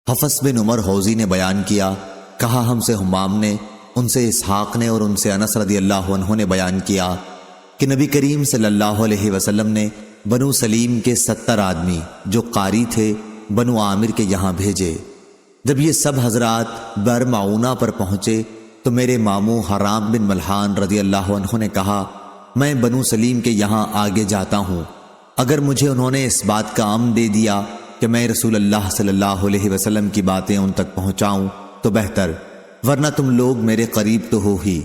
حفص بن عمر حوزی نے بیان کیا، کہا ہم سے حمام نے، ان سے اسحاق نے اور ان سے انس رضی اللہ عنہ نے بیان کیا کہ نبی کریم صلی اللہ علیہ وسلم نے بنو سلیم کے 70 آدمی جو قاری تھے بنو عامر کے یہاں بھیجے۔ جب یہ سب حضرات بر معونہ پر پہنچے تو میرے ماموں حرام بن ملحان رضی اللہ عنہ نے کہا، میں بنو سلیم کے یہاں آگے جاتا ہوں، اگر مجھے انہوں نے اس بات کا امن دے دیا کہ میں رسول اللہ صلی اللہ علیہ وسلم کی باتیں ان تک پہنچاؤں تو بہتر، ورنہ تم لوگ میرے قریب تو ہو ہی۔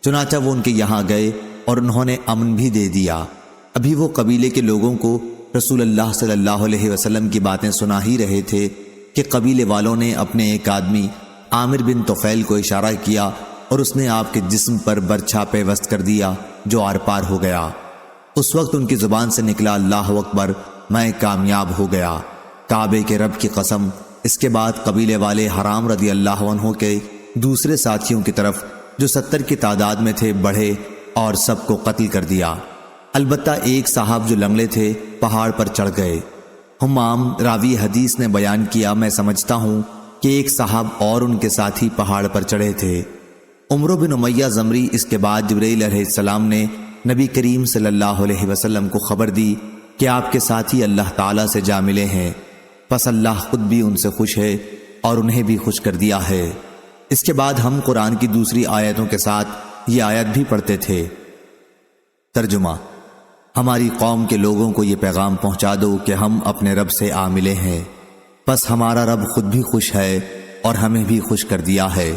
چنانچہ وہ ان کے یہاں گئے اور انہوں نے امن بھی دے دیا۔ ابھی وہ قبیلے کے لوگوں کو رسول اللہ صلی اللہ علیہ وسلم کی باتیں سنا ہی رہے تھے کہ قبیلے والوں نے اپنے ایک آدمی عامر بن طفیل کو اشارہ کیا اور اس نے آپ کے جسم پر برچھا پیوست کر دیا جو آر پار ہو گیا۔ اس وقت ان کی زبان سے نکلا اللہ اکبر، میں کامیاب ہو گیا، کعبے کے رب کی قسم۔ اس کے بعد قبیلے والے حرام رضی اللہ عنہ کے دوسرے ساتھیوں کی طرف جو 70 کی تعداد میں تھے بڑھے اور سب کو قتل کر دیا، البتہ ایک صاحب جو لنگڑے تھے پہاڑ پر چڑھ گئے۔ حمام راوی حدیث نے بیان کیا، میں سمجھتا ہوں کہ ایک صاحب اور ان کے ساتھی پہاڑ پر چڑھے تھے۔ عمرو بن امیہ زمری اس کے بعد جبرائیل علیہ السلام نے نبی کریم صلی اللہ علیہ وسلم کو خبر دی کہ آپ کے ساتھی اللہ تعالیٰ سے جا ملے ہیں، پس اللہ خود بھی ان سے خوش ہے اور انہیں بھی خوش کر دیا ہے۔ اس کے بعد ہم قرآن کی دوسری آیتوں کے ساتھ یہ آیت بھی پڑھتے تھے۔ ترجمہ: ہماری قوم کے لوگوں کو یہ پیغام پہنچا دو کہ ہم اپنے رب سے آ ملے ہیں، پس ہمارا رب خود بھی خوش ہے اور ہمیں بھی خوش کر دیا ہے۔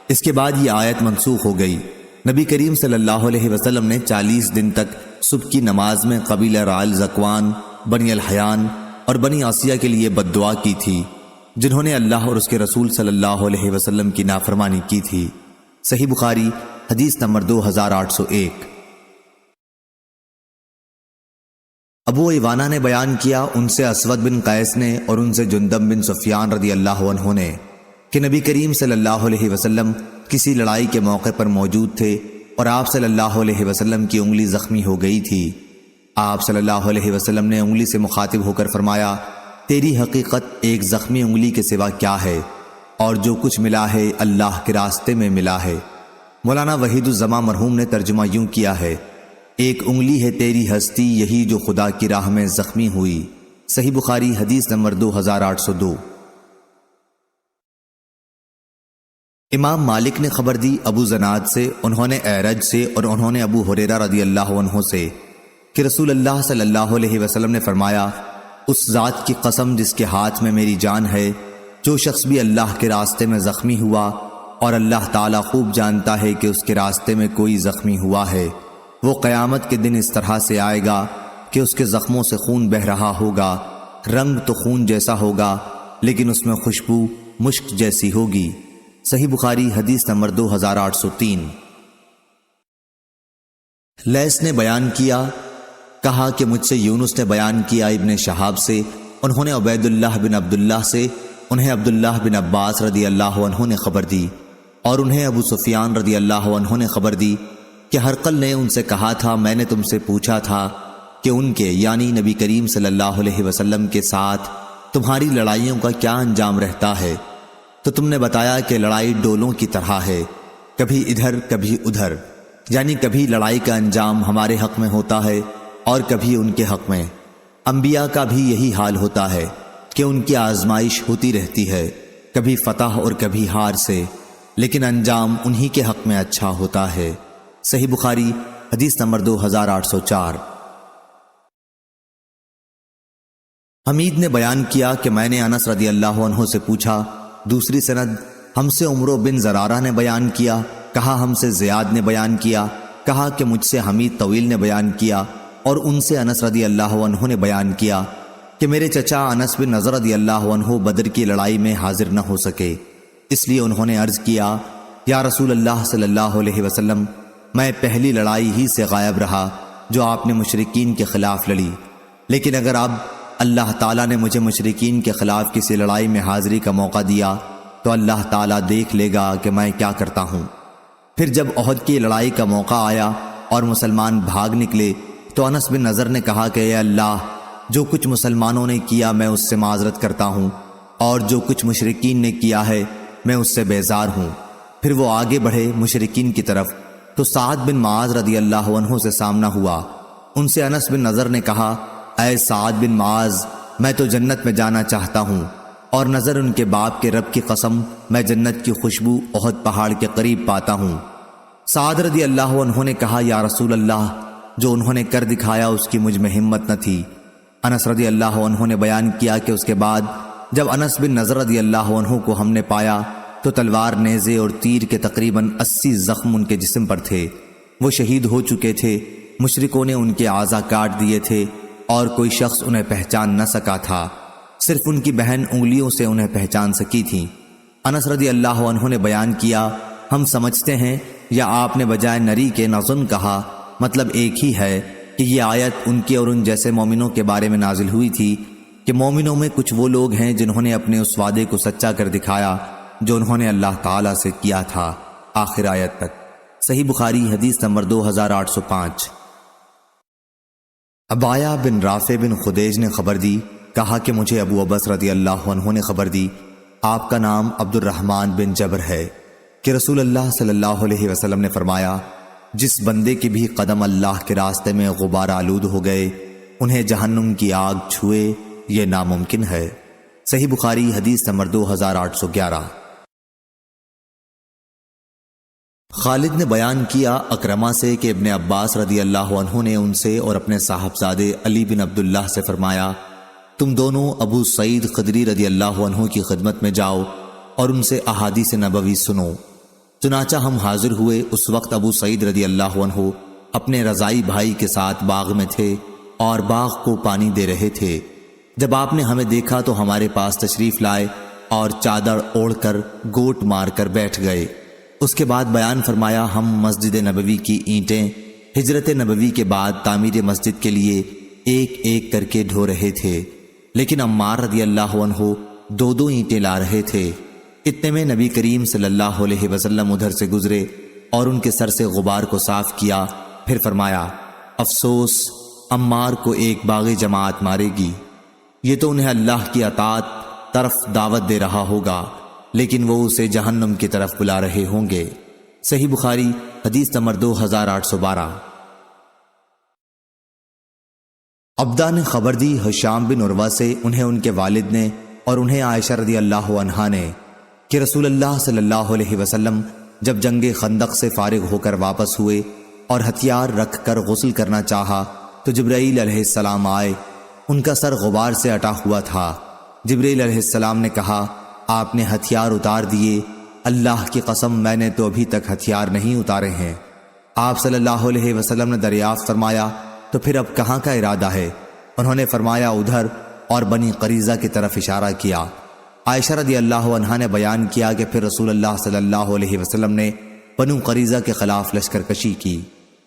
اس کے بعد یہ آیت منسوخ ہو گئی۔ نبی کریم صلی اللہ علیہ وسلم نے 40 دن تک صبح کی نماز میں قبیلہ رعل زکوان، بنی الحیان اور بنی عاصیہ کے لیے بد دعا کی تھی، جنہوں نے اللہ اور اس کے رسول صلی اللہ علیہ وسلم کی نافرمانی کی تھی۔ صحیح بخاری حدیث نمبر 2801۔ ابو ایوانہ نے بیان کیا، ان سے اسود بن قیس نے اور ان سے جندب بن سفیان رضی اللہ عنہ نے کہ نبی کریم صلی اللہ علیہ وسلم کسی لڑائی کے موقع پر موجود تھے اور آپ صلی اللہ علیہ وسلم کی انگلی زخمی ہو گئی تھی۔ آپ صلی اللہ علیہ وسلم نے انگلی سے مخاطب ہو کر فرمایا، تیری حقیقت ایک زخمی انگلی کے سوا کیا ہے، اور جو کچھ ملا ہے اللہ کے راستے میں ملا ہے۔ مولانا وحید الزماں مرحوم نے ترجمہ یوں کیا ہے، ایک انگلی ہے تیری ہستی یہی جو خدا کی راہ میں زخمی ہوئی۔ صحیح بخاری حدیث نمبر 2802۔ امام مالک نے خبر دی ابو زناد سے، انہوں نے اعرج سے اور انہوں نے ابو ہریرہ رضی اللہ عنہ سے کہ رسول اللہ صلی اللہ علیہ وسلم نے فرمایا، اس ذات کی قسم جس کے ہاتھ میں میری جان ہے، جو شخص بھی اللہ کے راستے میں زخمی ہوا اور اللہ تعالیٰ خوب جانتا ہے کہ اس کے راستے میں کوئی زخمی ہوا ہے، وہ قیامت کے دن اس طرح سے آئے گا کہ اس کے زخموں سے خون بہہ رہا ہوگا، رنگ تو خون جیسا ہوگا لیکن اس میں خوشبو مشک جیسی ہوگی۔ صحیح بخاری حدیث نمبر 2803۔ لیث نے بیان کیا، کہا کہ مجھ سے یونس نے بیان کیا ابن شہاب سے، انہوں نے عبید اللہ بن عبداللہ سے، انہیں عبداللہ بن عباس رضی اللہ عنہ نے خبر دی اور انہیں ابو سفیان رضی اللہ عنہ نے خبر دی کہ ہرقل نے ان سے کہا تھا، میں نے تم سے پوچھا تھا کہ ان کے یعنی نبی کریم صلی اللہ علیہ وسلم کے ساتھ تمہاری لڑائیوں کا کیا انجام رہتا ہے، تو تم نے بتایا کہ لڑائی ڈولوں کی طرح ہے، کبھی ادھر کبھی ادھر، یعنی کبھی لڑائی کا انجام ہمارے حق میں ہوتا ہے اور کبھی ان کے حق میں۔ انبیاء کا بھی یہی حال ہوتا ہے کہ ان کی آزمائش ہوتی رہتی ہے، کبھی فتح اور کبھی ہار سے، لیکن انجام انہی کے حق میں اچھا ہوتا ہے۔ صحیح بخاری حدیث نمبر 2804۔ حمید نے بیان کیا کہ میں نے انس رضی اللہ عنہ سے پوچھا۔ دوسری سند ہم سے عمرو بن زرارہ نے بیان کیا، کہا ہم سے زیاد نے بیان کیا، کہا کہ مجھ سے حمید طویل نے بیان کیا اور ان سے انس رضی اللہ عنہ نے بیان کیا کہ میرے چچا انس بن نضر رضی اللہ عنہ بدر کی لڑائی میں حاضر نہ ہو سکے، اس لیے انہوں نے عرض کیا، یا رسول اللہ صلی اللہ علیہ وسلم، میں پہلی لڑائی ہی سے غائب رہا جو آپ نے مشرکین کے خلاف لڑی، لیکن اگر اب اللہ تعالیٰ نے مجھے مشرکین کے خلاف کسی لڑائی میں حاضری کا موقع دیا تو اللہ تعالیٰ دیکھ لے گا کہ میں کیا کرتا ہوں۔ پھر جب احد کی لڑائی کا موقع آیا اور مسلمان بھاگ نکلے تو انس بن نضر نے کہا کہ اے اللہ، جو کچھ مسلمانوں نے کیا میں اس سے معذرت کرتا ہوں، اور جو کچھ مشرکین نے کیا ہے میں اس سے بیزار ہوں۔ پھر وہ آگے بڑھے مشرکین کی طرف تو سعد بن معاذ رضی اللہ عنہ سے سامنا ہوا۔ ان سے انس بن نضر نے کہا، اے سعد بن معاذ، میں تو جنت میں جانا چاہتا ہوں، اور نظر ان کے باپ کے رب کی قسم میں جنت کی خوشبو احد پہاڑ کے قریب پاتا ہوں۔ سعد رضی اللہ عنہ نے کہا، یا رسول اللہ، جو انہوں نے کر دکھایا اس کی مجھ میں ہمت نہ تھی۔ انس رضی اللہ عنہ نے بیان کیا کہ اس کے بعد جب انس بن نضر رضی اللہ عنہ کو ہم نے پایا تو تلوار، نیزے اور تیر کے تقریباً 80 زخم ان کے جسم پر تھے۔ وہ شہید ہو چکے تھے، مشرکوں نے ان کے اعضاء کاٹ دیے تھے اور کوئی شخص انہیں پہچان نہ سکا تھا، صرف ان کی بہن انگلیوں سے انہیں پہچان سکی تھی۔ انس رضی اللہ عنہ نے بیان کیا، ہم سمجھتے ہیں یا آپ نے بجائے نری کے نظن کہا، مطلب ایک ہی ہے کہ یہ آیت ان کے اور ان جیسے مومنوں کے بارے میں نازل ہوئی تھی کہ مومنوں میں کچھ وہ لوگ ہیں جنہوں نے اپنے اس وعدے کو سچا کر دکھایا جو انہوں نے اللہ تعالیٰ سے کیا تھا، آخر آیت تک۔ صحیح بخاری حدیث نمبر 2805۔ عبایہ بن رافع بن خدیج نے خبر دی، کہا کہ مجھے ابو عبس رضی اللہ عنہ نے خبر دی، آپ کا نام عبد الرحمن بن جبر ہے، کہ رسول اللہ صلی اللہ علیہ وسلم نے فرمایا، جس بندے کے بھی قدم اللہ کے راستے میں غبار آلود ہو گئے انہیں جہنم کی آگ چھوئے یہ ناممکن ہے۔ صحیح بخاری حدیث نمبر 2811۔ خالد نے بیان کیا اکرمہ سے کہ ابن عباس رضی اللہ عنہ نے ان سے اور اپنے صاحبزادے علی بن عبداللہ سے فرمایا، تم دونوں ابو سعید خدری رضی اللہ عنہ کی خدمت میں جاؤ اور ان سے احادیث نبوی سنو۔ چنانچہ ہم حاضر ہوئے۔ اس وقت ابو سعید رضی اللہ عنہ اپنے رضائی بھائی کے ساتھ باغ میں تھے اور باغ کو پانی دے رہے تھے۔ جب آپ نے ہمیں دیکھا تو ہمارے پاس تشریف لائے اور چادر اوڑھ کر گوٹ مار کر بیٹھ گئے۔ اس کے بعد بیان فرمایا، ہم مسجد نبوی کی اینٹیں ہجرت نبوی کے بعد تعمیر مسجد کے لیے ایک ایک کر کے ڈھو رہے تھے، لیکن عمار رضی اللہ عنہ 2 اینٹیں لا رہے تھے۔ اتنے میں نبی کریم صلی اللہ علیہ وسلم ادھر سے گزرے اور ان کے سر سے غبار کو صاف کیا، پھر فرمایا، افسوس، عمار کو ایک باغی جماعت مارے گی، یہ تو انہیں اللہ کی اطاعت طرف دعوت دے رہا ہوگا، لیکن وہ اسے جہنم کی طرف بلا رہے ہوں گے۔ صحیح بخاری حدیث نمبر 2812۔ عبدہ نے خبر دی ہشام بن عروہ سے، انہیں ان کے والد نے اور انہیں عائشہ رضی اللہ عنہا نے، کہ رسول اللہ صلی اللہ علیہ وسلم جب جنگ خندق سے فارغ ہو کر واپس ہوئے اور ہتھیار رکھ کر غسل کرنا چاہا تو جبرائیل علیہ السلام آئے، ان کا سر غبار سے اٹا ہوا تھا۔ جبرائیل علیہ السلام نے کہا، آپ نے ہتھیار اتار دیے، اللہ کی قسم میں نے تو ابھی تک ہتھیار نہیں اتارے ہیں۔ آپ صلی اللہ علیہ وسلم نے دریافت فرمایا، تو پھر اب کہاں کا ارادہ ہے؟ انہوں نے فرمایا، ادھر، اور بنی قریظہ کی طرف اشارہ کیا۔ عائشہ رضی اللہ عنہا نے بیان کیا کہ پھر رسول اللہ صلی اللہ علیہ وسلم نے بنو قریظہ کے خلاف لشکر کشی کی۔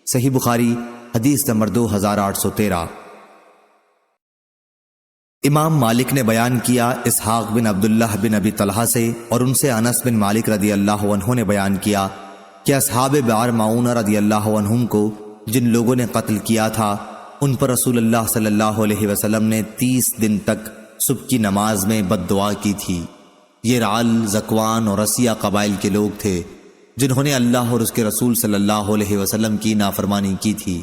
صحیح بخاری حدیث نمبر 2813۔ امام مالک نے بیان کیا اسحاق بن عبداللہ بن ابی طلحہ سے، اور ان سے انس بن مالک رضی اللہ عنہ نے بیان کیا کہ اصحاب بئر معونہ رضی اللہ عنہم کو جن لوگوں نے قتل کیا تھا ان پر رسول اللہ صلی اللہ علیہ وسلم نے 30 دن تک صبح کی نماز میں بد دعا کی تھی۔ یہ رعل، زکوان اور رسیہ قبائل کے لوگ تھے جنہوں نے اللہ اور اس کے رسول صلی اللہ علیہ وسلم کی نافرمانی کی تھی۔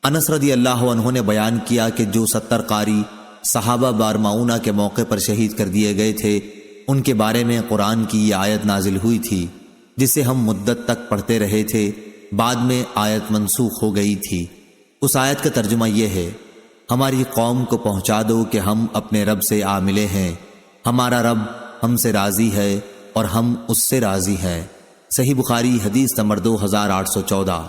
انس رضی اللہ عنہ نے بیان کیا کہ جو 70 قاری صحابہ بئر معونہ کے موقع پر شہید کر دیے گئے تھے، ان کے بارے میں قرآن کی یہ آیت نازل ہوئی تھی جسے ہم مدت تک پڑھتے رہے تھے، بعد میں آیت منسوخ ہو گئی تھی۔ اس آیت کا ترجمہ یہ ہے، ہماری قوم کو پہنچا دو کہ ہم اپنے رب سے آ ملے ہیں، ہمارا رب ہم سے راضی ہے اور ہم اس سے راضی ہیں۔ صحیح بخاری حدیث نمبر 2814۔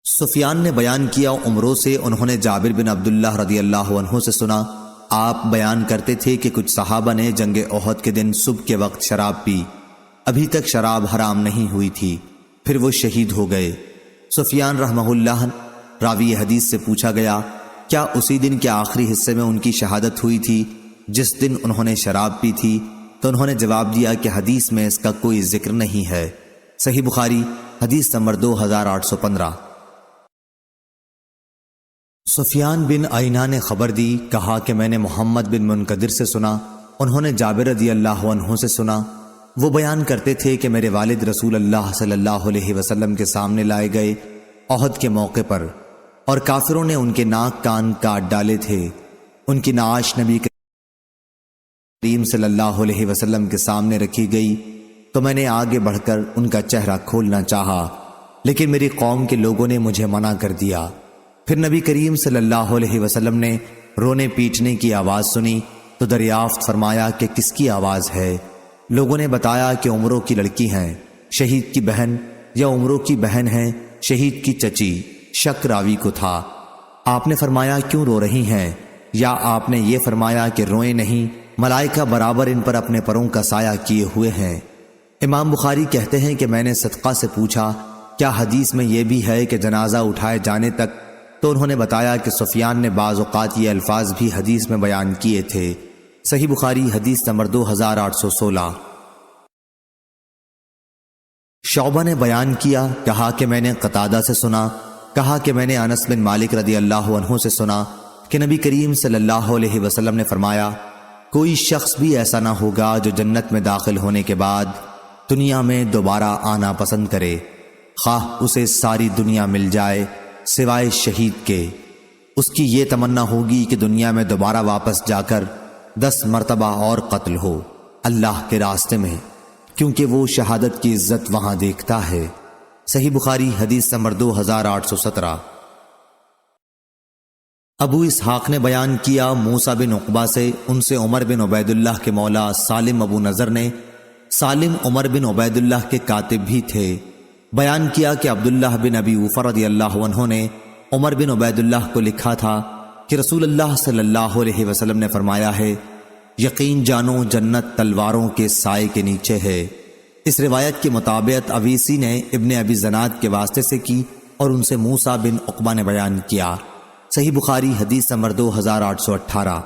سفیان نے بیان کیا عمروں سے، انہوں نے جابر بن عبداللہ رضی اللہ عنہ سے سنا، آپ بیان کرتے تھے کہ کچھ صحابہ نے جنگ احد کے دن صبح کے وقت شراب پی، ابھی تک شراب حرام نہیں ہوئی تھی، پھر وہ شہید ہو گئے۔ سفیان رحمہ اللہ راوی حدیث سے پوچھا گیا، کیا اسی دن کے آخری حصے میں ان کی شہادت ہوئی تھی جس دن انہوں نے شراب پی تھی؟ تو انہوں نے جواب دیا کہ حدیث میں اس کا کوئی ذکر نہیں ہے۔ صحیح بخاری حدیث نمبر 2815۔ سفیان بن عینہ نے خبر دی، کہا کہ میں نے محمد بن منکدر سے سنا، انہوں نے جابر رضی اللہ عنہ سے سنا، وہ بیان کرتے تھے کہ میرے والد رسول اللہ صلی اللہ علیہ وسلم کے سامنے لائے گئے احد کے موقع پر، اور کافروں نے ان کے ناک کان کاٹ ڈالے تھے۔ ان کی نعش نبی کریم صلی اللہ علیہ وسلم کے سامنے رکھی گئی تو میں نے آگے بڑھ کر ان کا چہرہ کھولنا چاہا، لیکن میری قوم کے لوگوں نے مجھے منع کر دیا۔ پھر نبی کریم صلی اللہ علیہ وسلم نے رونے پیٹنے کی آواز سنی تو دریافت فرمایا کہ کس کی آواز ہے؟ لوگوں نے بتایا کہ عمروں کی لڑکی ہیں، شہید کی بہن، یا عمروں کی بہن ہیں، شہید کی چچی۔ شک راوی کو تھا۔ آپ نے فرمایا کیوں رو رہی ہیں؟ یا آپ نے یہ فرمایا کہ روئیں نہیں، ملائکہ برابر ان پر اپنے پروں کا سایہ کیے ہوئے ہیں۔ امام بخاری کہتے ہیں کہ میں نے صدقہ سے پوچھا کیا حدیث میں یہ بھی ہے کہ جنازہ اٹھائے جانے تک؟ تو انہوں نے بتایا کہ سفیان نے بعض اوقات یہ الفاظ بھی حدیث میں بیان کیے تھے۔ صحیح بخاری حدیث نمبر 2816۔ شعبہ نے بیان کیا، کہا کہ میں نے قتادہ سے سنا، کہا کہ میں نے انس بن مالک رضی اللہ عنہ سے سنا کہ نبی کریم صلی اللہ علیہ وسلم نے فرمایا کوئی شخص بھی ایسا نہ ہوگا جو جنت میں داخل ہونے کے بعد دنیا میں دوبارہ آنا پسند کرے، خواہ اسے ساری دنیا مل جائے سوائے شہید کے۔ اس کی یہ تمنا ہوگی کہ دنیا میں دوبارہ واپس جا کر 10 مرتبہ اور قتل ہو اللہ کے راستے میں، کیونکہ وہ شہادت کی عزت وہاں دیکھتا ہے۔ صحیح بخاری حدیث نمبر 2817۔ ابو اسحاق نے بیان کیا موسیٰ بن عقبہ سے، ان سے عمر بن عبید اللہ کے مولا سالم ابو نضر نے، سالم عمر بن عبید اللہ کے کاتب بھی تھے، بیان کیا کہ عبداللہ بن ابی اوفا رضی اللہ عنہ نے عمر بن عبید اللہ کو لکھا تھا کہ رسول اللہ صلی اللہ علیہ وسلم نے فرمایا ہے یقین جانو جنت تلواروں کے سائے کے نیچے ہے۔ اس روایت کی مطابقت اویسی نے ابن ابی زناد کے واسطے سے کی اور ان سے موسیٰ بن عقبہ نے بیان کیا۔ صحیح بخاری حدیث نمبر 2818۔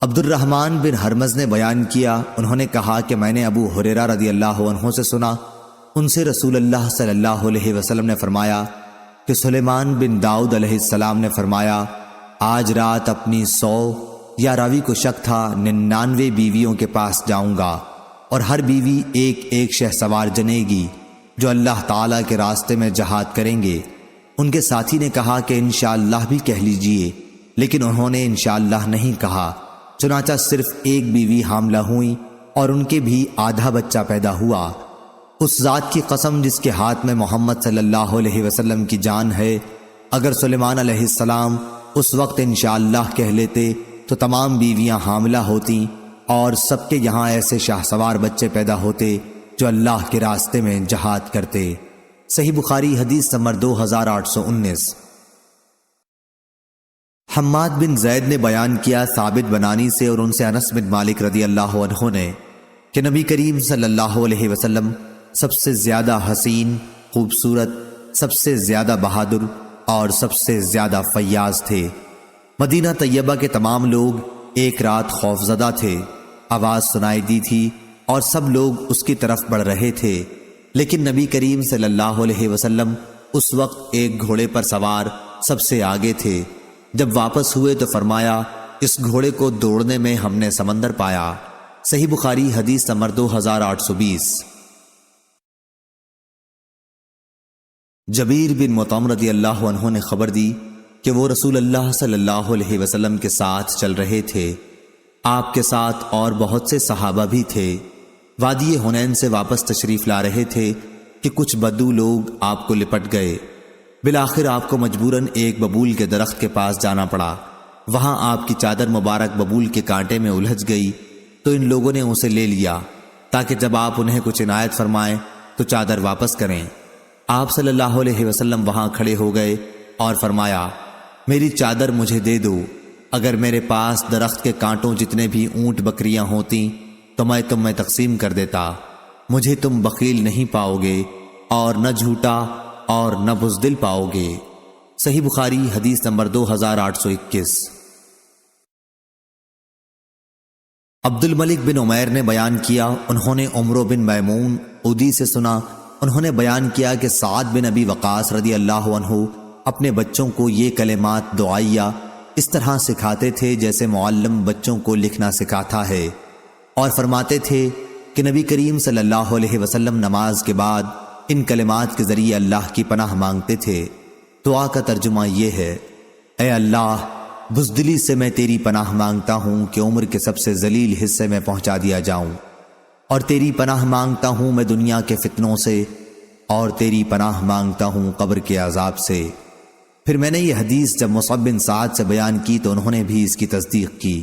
عبد الرحمن بن حرمز نے بیان کیا، انہوں نے کہا کہ میں نے ابو ہریرہ رضی اللہ عنہ سے سنا، ان سے رسول اللہ صلی اللہ علیہ وسلم نے فرمایا کہ سلیمان بن داؤد علیہ السلام نے فرمایا آج رات اپنی 100 یا راوی کو شک تھا 99 بیویوں کے پاس جاؤں گا، اور ہر بیوی ایک ایک شہسوار جنے گی جو اللہ تعالیٰ کے راستے میں جہاد کریں گے۔ ان کے ساتھی نے کہا کہ انشاءاللہ بھی کہہ لیجئے، لیکن انہوں نے انشاءاللہ نہیں کہا، چنانچہ صرف ایک بیوی حاملہ ہوئی اور ان کے بھی آدھا بچہ پیدا ہوا۔ اس ذات کی قسم جس کے ہاتھ میں محمد صلی اللہ علیہ وسلم کی جان ہے، اگر سلیمان علیہ السلام اس وقت انشاءاللہ کہہ لیتے تو تمام بیویاں حاملہ ہوتیں اور سب کے یہاں ایسے شاہ سوار بچے پیدا ہوتے جو اللہ کے راستے میں جہاد کرتے۔ صحیح بخاری حدیث نمبر 2819۔ حماد بن زید نے بیان کیا ثابت بنانی سے اور ان سے انس بن مالک رضی اللہ عنہ نے کہ نبی کریم صلی اللہ علیہ وسلم سب سے زیادہ حسین، خوبصورت، سب سے زیادہ بہادر اور سب سے زیادہ فیاض تھے۔ مدینہ طیبہ کے تمام لوگ ایک رات خوفزدہ تھے، آواز سنائی دی تھی اور سب لوگ اس کی طرف بڑھ رہے تھے، لیکن نبی کریم صلی اللہ علیہ وسلم اس وقت ایک گھوڑے پر سوار سب سے آگے تھے۔ جب واپس ہوئے تو فرمایا اس گھوڑے کو دوڑنے میں ہم نے سمندر پایا۔ صحیح بخاری حدیث نمبر 2820۔ جبیر بن مطعم رضی اللہ عنہ نے خبر دی کہ وہ رسول اللہ صلی اللہ علیہ وسلم کے ساتھ چل رہے تھے، آپ کے ساتھ اور بہت سے صحابہ بھی تھے، وادی حنین سے واپس تشریف لا رہے تھے کہ کچھ بدو لوگ آپ کو لپٹ گئے۔ بالآخر آپ کو مجبوراً ایک ببول کے درخت کے پاس جانا پڑا، وہاں آپ کی چادر مبارک ببول کے کانٹے میں الجھ گئی تو ان لوگوں نے اسے لے لیا تاکہ جب آپ انہیں کچھ عنایت فرمائیں تو چادر واپس کریں۔ آپ صلی اللہ علیہ وسلم وہاں کھڑے ہو گئے اور فرمایا میری چادر مجھے دے دو، اگر میرے پاس درخت کے کانٹوں جتنے بھی اونٹ بکریاں ہوتی تو میں تم میں تقسیم کر دیتا، مجھے تم بخیل نہیں پاؤ گے اور نہ جھوٹا اور نہ بزدل پاؤ گے۔ صحیح بخاری حدیث نمبر 2821۔ عبد الملک بن عمیر نے بیان کیا، انہوں نے عمرو بن میمون عدی سے سنا، انہوں نے بیان کیا کہ سعد بن ابی وقاص رضی اللہ عنہ اپنے بچوں کو یہ کلمات دعائیہ اس طرح سکھاتے تھے جیسے معلم بچوں کو لکھنا سکھاتا ہے، اور فرماتے تھے کہ نبی کریم صلی اللہ علیہ وسلم نماز کے بعد ان کلمات کے ذریعے اللہ کی پناہ مانگتے تھے۔ دعا کا ترجمہ یہ ہے: اے اللہ، بزدلی سے میں تیری پناہ مانگتا ہوں کہ عمر کے سب سے ذلیل حصے میں پہنچا دیا جاؤں، اور تیری پناہ مانگتا ہوں میں دنیا کے فتنوں سے، اور تیری پناہ مانگتا ہوں قبر کے عذاب سے۔ پھر میں نے یہ حدیث جب مصعب بن سعد سے بیان کی تو انہوں نے بھی اس کی تصدیق کی۔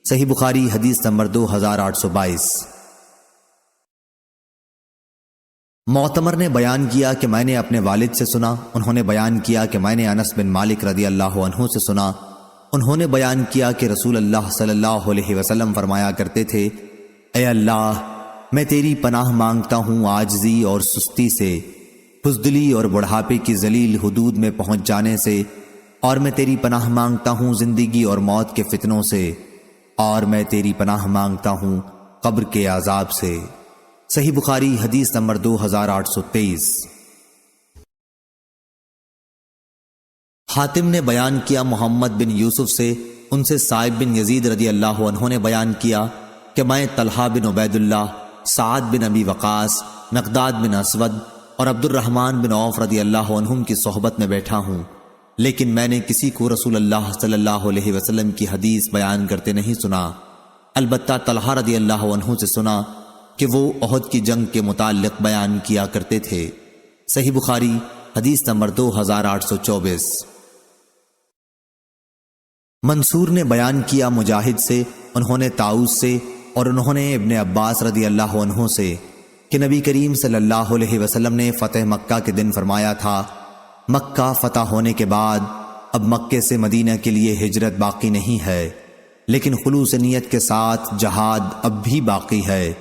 صحیح بخاری حدیث نمبر 2822۔ معتمر نے بیان کیا کہ میں نے اپنے والد سے سنا، انہوں نے بیان کیا کہ میں نے انس بن مالک رضی اللہ عنہ سے سنا، انہوں نے بیان کیا کہ رسول اللہ صلی اللہ علیہ وسلم فرمایا کرتے تھے: اے اللہ، میں تیری پناہ مانگتا ہوں عاجزی اور سستی سے، بزدلی اور بڑھاپے کی ذلیل حدود میں پہنچ جانے سے، اور میں تیری پناہ مانگتا ہوں زندگی اور موت کے فتنوں سے، اور میں تیری پناہ مانگتا ہوں قبر کے عذاب سے۔ صحیح بخاری حدیث نمبر 2823۔ حاتم نے بیان کیا محمد بن یوسف سے، ان سے سائب بن یزید رضی اللہ عنہ نے بیان کیا کہ میں طلحہ بن عبید اللہ، سعد بن ابی وقاص، مقداد بن اسود اور عبد الرحمن بن عوف رضی اللہ عنہم کی صحبت میں بیٹھا ہوں، لیکن میں نے کسی کو رسول اللہ صلی اللہ علیہ وسلم کی حدیث بیان کرتے نہیں سنا، البتہ طلحہ رضی اللہ عنہ سے سنا کہ وہ احد کی جنگ کے متعلق بیان کیا کرتے تھے۔ صحیح بخاری حدیث نمبر 2824۔ منصور نے بیان کیا مجاہد سے، انہوں نے طاؤس سے، اور انہوں نے ابن عباس رضی اللہ عنہ سے کہ نبی کریم صلی اللہ علیہ وسلم نے فتح مکہ کے دن فرمایا تھا: مکہ فتح ہونے کے بعد اب مکے سے مدینہ کے لیے ہجرت باقی نہیں ہے، لیکن خلوص نیت کے ساتھ جہاد اب بھی باقی ہے،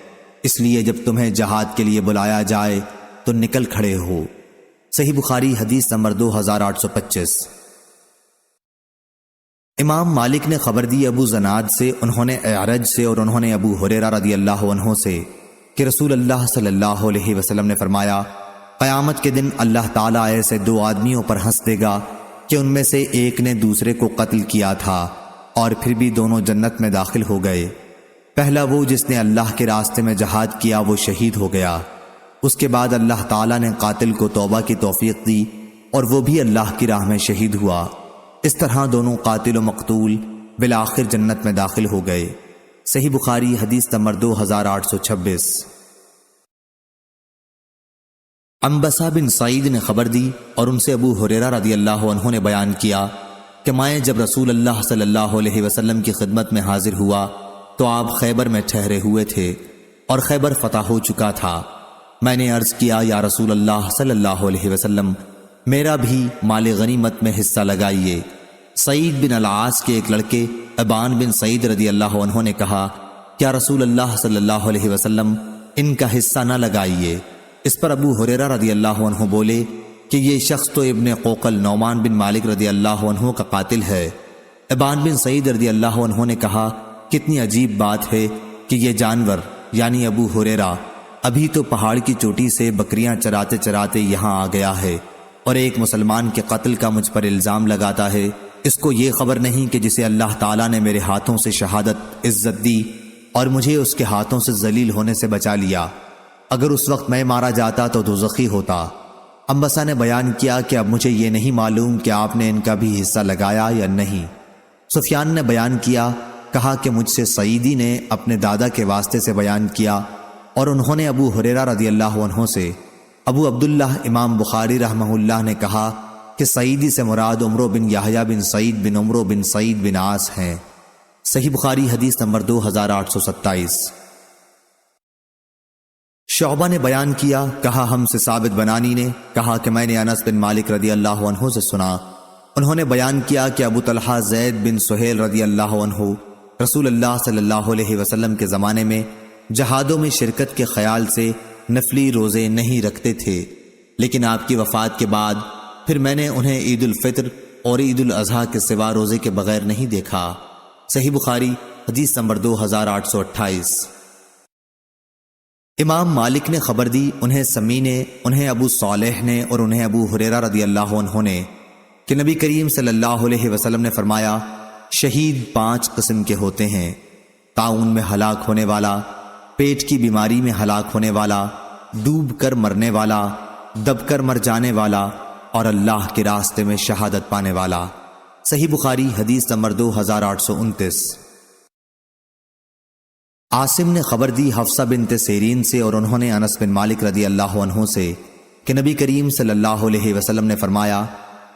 اس لیے جب تمہیں جہاد کے لیے بلایا جائے تو نکل کھڑے ہو۔ صحیح بخاری حدیث نمبر 2825۔ امام مالک نے خبر دی ابو زناد سے، انہوں نے اعرج سے، اور انہوں نے ابو ہریرہ رضی اللہ عنہ سے کہ رسول اللہ صلی اللہ علیہ وسلم نے فرمایا: قیامت کے دن اللہ تعالیٰ ایسے دو آدمیوں پر ہنس دے گا کہ ان میں سے ایک نے دوسرے کو قتل کیا تھا اور پھر بھی دونوں جنت میں داخل ہو گئے۔ پہلا وہ جس نے اللہ کے راستے میں جہاد کیا، وہ شہید ہو گیا، اس کے بعد اللہ تعالیٰ نے قاتل کو توبہ کی توفیق دی اور وہ بھی اللہ کی راہ میں شہید ہوا، اس طرح دونوں قاتل و مقتول بالآخر جنت میں داخل ہو گئے۔ صحیح بخاری حدیث نمبر 2826۔ عنبسہ بن سعید نے خبر دی اور ان سے ابو ہریرہ رضی اللہ عنہ نے بیان کیا کہ میں جب رسول اللہ صلی اللہ علیہ وسلم کی خدمت میں حاضر ہوا تو آپ خیبر میں ٹھہرے ہوئے تھے اور خیبر فتح ہو چکا تھا۔ میں نے عرض کیا: یا رسول اللہ صلی اللہ علیہ وسلم، میرا بھی مال غنیمت میں حصہ لگائیے۔ سعید بن العاص کے ایک لڑکے ابان بن سعید رضی اللہ عنہ نے کہا: کیا رسول اللہ صلی اللہ علیہ وسلم ان کا حصہ نہ لگائیے؟ اس پر ابو ہریرہ رضی اللہ عنہ بولے کہ یہ شخص تو ابن قوقل نعمان بن مالک رضی اللہ عنہ کا قاتل ہے۔ ابان بن سعید رضی اللہ عنہ نے کہا: کتنی عجیب بات ہے کہ یہ جانور یعنی ابو ہریرہ ابھی تو پہاڑ کی چوٹی سے بکریاں چراتے چراتے یہاں آ گیا ہے اور ایک مسلمان کے قتل کا مجھ پر الزام لگاتا ہے، اس کو یہ خبر نہیں کہ جسے اللہ تعالیٰ نے میرے ہاتھوں سے شہادت عزت دی اور مجھے اس کے ہاتھوں سے ذلیل ہونے سے بچا لیا، اگر اس وقت میں مارا جاتا تو دوزخی ہوتا۔ عنبسہ نے بیان کیا کہ اب مجھے یہ نہیں معلوم کہ آپ نے ان کا بھی حصہ لگایا یا نہیں۔ سفیان نے بیان کیا، کہا کہ مجھ سے سعیدی نے اپنے دادا کے واسطے سے بیان کیا اور انہوں نے ابو ہریرہ رضی اللہ عنہ سے۔ ابو عبداللہ امام بخاری رحمہ اللہ نے کہا کہ سعیدی سے مراد عمرو بن یحییٰ بن سعید بن عمرو بن سعید بن عاص ہیں۔ صحیح بخاری حدیث نمبر 2827۔ شعبہ نے بیان کیا، کہا ہم سے ثابت بنانی نے کہا کہ میں نے انس بن مالک رضی اللہ عنہ سے سنا، انہوں نے بیان کیا کہ ابو طلحہ زید بن سہیل رضی اللہ عنہ رسول اللہ صلی اللہ علیہ وسلم کے زمانے میں جہادوں میں شرکت کے خیال سے نفلی روزے نہیں رکھتے تھے، لیکن آپ کی وفات کے بعد پھر میں نے انہیں عید الفطر اور عید الاضحیٰ کے سوا روزے کے بغیر نہیں دیکھا۔ صحیح بخاری حدیث نمبر 2828۔ امام مالک نے خبر دی، انہیں سمی نے، انہیں ابو صالح نے اور انہیں ابو ہریرہ رضی اللہ عنہ نے کہ نبی کریم صلی اللہ علیہ وسلم نے فرمایا شہید 5 قسم کے ہوتے ہیں: طاعون میں ہلاک ہونے والا، پیٹ کی بیماری میں ہلاک ہونے والا، ڈوب کر مرنے والا، دب کر مر جانے والا، اور اللہ کے راستے میں شہادت پانے والا۔ صحیح بخاری حدیث نمبر 2829۔ عاصم نے خبر دی حفصہ بنت سیرین سے، اور انہوں نے انس بن مالک رضی اللہ عنہ سے کہ نبی کریم صلی اللہ علیہ وسلم نے فرمایا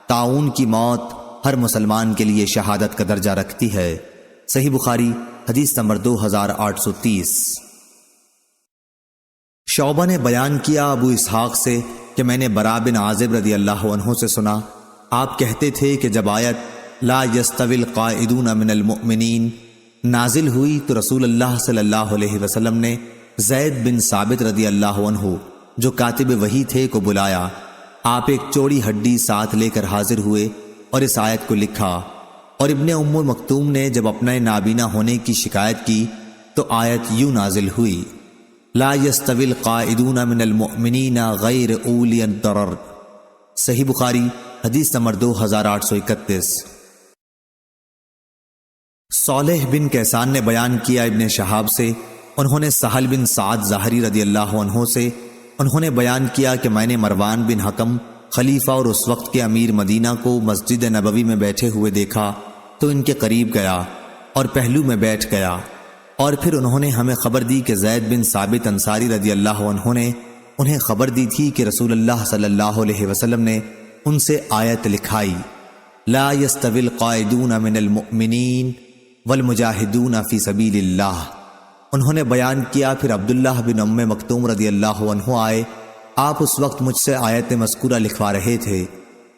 طاعون کی موت ہر مسلمان کے لیے شہادت کا درجہ رکھتی ہے۔ صحیح بخاری حدیث نمبر 2830۔ شعبہ نے بیان کیا ابو اسحاق سے کہ میں نے براء بن عازب رضی اللہ عنہ سے سنا، آپ کہتے تھے کہ جب آیت لا یستوی القاعدون من المؤمنین نازل ہوئی تو رسول اللہ صلی اللہ علیہ وسلم نے زید بن ثابت رضی اللہ عنہ جو کاتب وحی تھے کو بلایا۔ آپ ایک چوڑی ہڈی ساتھ لے کر حاضر ہوئے اور اس آیت کو لکھا، اور ابن ام مکتوم نے جب اپنے نابینا ہونے کی شکایت کی تو آیت یوں نازل ہوئی لا یستوی القاعدون من المؤمنین غیر اولی الضرر۔ صحیح بخاری حدیث نمبر 2831۔ صالح بن کیسان نے بیان کیا ابن شہاب سے، انہوں نے سہل بن سعد ظاہری رضی اللہ عنہ سے، انہوں نے بیان کیا کہ میں نے مروان بن حکم خلیفہ اور اس وقت کے امیر مدینہ کو مسجد نبوی میں بیٹھے ہوئے دیکھا تو ان کے قریب گیا اور پہلو میں بیٹھ گیا، اور پھر انہوں نے ہمیں خبر دی کہ زید بن ثابت انصاری رضی اللہ عنہ نے انہیں خبر دی تھی کہ رسول اللہ صلی اللہ علیہ وسلم نے ان سے آیت لکھائی لا یستوی القاعدون من المؤمنین والمجاہدون فی سبیل اللہ۔ انہوں نے بیان کیا پھر عبداللہ بن ام مکتوم رضی اللہ عنہ آئے، آپ اس وقت مجھ سے آیت مذکورہ لکھوا رہے تھے۔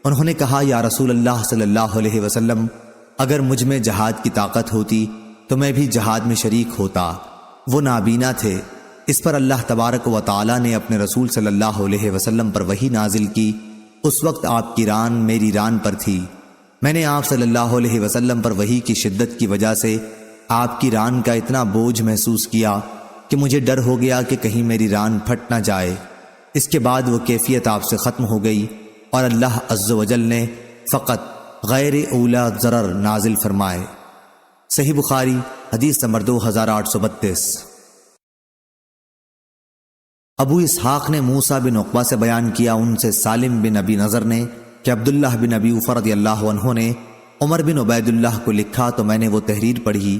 انہوں نے کہا یا رسول اللہ صلی اللہ علیہ وسلم، اگر مجھ میں جہاد کی طاقت ہوتی تو میں بھی جہاد میں شریک ہوتا۔ وہ نابینا تھے۔ اس پر اللہ تبارک و تعالی نے اپنے رسول صلی اللہ علیہ وسلم پر وحی نازل کی۔ اس وقت آپ کی ران میری ران پر تھی۔ میں نے آپ صلی اللہ علیہ وسلم پر وحی کی شدت کی وجہ سے آپ کی ران کا اتنا بوجھ محسوس کیا کہ مجھے ڈر ہو گیا کہ کہیں میری ران پھٹ نہ جائے۔ اس کے بعد وہ کیفیت آپ سے ختم ہو گئی اور اللہ عز و جل نے فقط غیر اولا ضرر نازل فرمائے۔ صحیح بخاری حدیث نمبر 2832۔ ابو اسحاق نے موسیٰ بن عقبہ سے بیان کیا، ان سے سالم بن ابی نضر نے کہ عبداللہ بن ابی اوفا رضی اللہ عنہ نے عمر بن عبید اللہ کو لکھا تو میں نے وہ تحریر پڑھی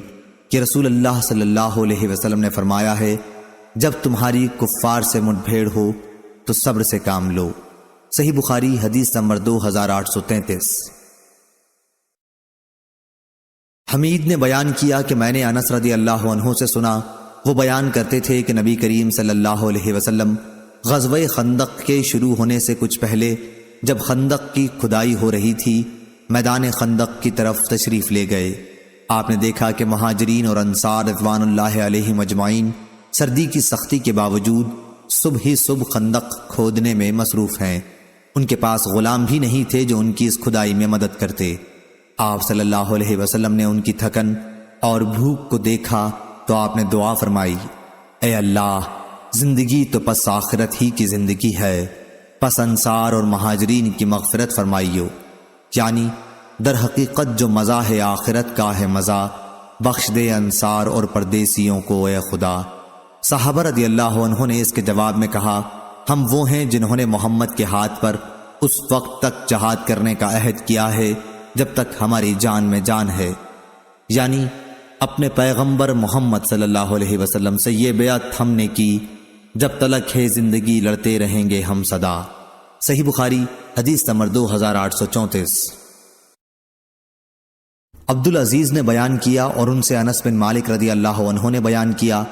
کہ رسول اللہ صلی اللہ علیہ وسلم نے فرمایا ہے جب تمہاری کفار سے مٹبھیڑ ہو تو صبر سے کام لو۔ صحیح بخاری حدیث نمبر 2833۔ حمید نے بیان کیا کہ میں نے انس رضی اللہ عنہ سے سنا، وہ بیان کرتے تھے کہ نبی کریم صلی اللہ علیہ وسلم غزوہ خندق کے شروع ہونے سے کچھ پہلے جب خندق کی کھدائی ہو رہی تھی میدان خندق کی طرف تشریف لے گئے۔ آپ نے دیکھا کہ مہاجرین اور انصار رضوان اللہ علیہم اجمعین سردی کی سختی کے باوجود صبح ہی صبح خندق کھودنے میں مصروف ہیں۔ ان کے پاس غلام بھی نہیں تھے جو ان کی اس کھدائی میں مدد کرتے۔ آپ صلی اللہ علیہ وسلم نے ان کی تھکن اور بھوک کو دیکھا تو آپ نے دعا فرمائی، اے اللہ، زندگی تو پس آخرت ہی کی زندگی ہے، پس انصار اور مہاجرین کی مغفرت فرمائیو، یعنی در حقیقت جو مزہ ہے آخرت کا ہے مزہ، بخش دے انصار اور پردیسیوں کو اے خدا۔ صحابہ رضی اللہ عنہ نے اس کے جواب میں کہا، ہم وہ ہیں جنہوں نے محمد کے ہاتھ پر اس وقت تک جہاد کرنے کا عہد کیا ہے جب تک ہماری جان میں جان ہے، یعنی اپنے پیغمبر محمد صلی اللہ علیہ وسلم سے یہ بیعت ہم نے کی، جب تلک ہے زندگی لڑتے رہیں گے ہم صدا۔ صحیح بخاری حدیث نمبر 2834۔ عبدالعزیز نے بیان کیا اور ان سے انس بن مالک رضی اللہ عنہ نے بیان کیا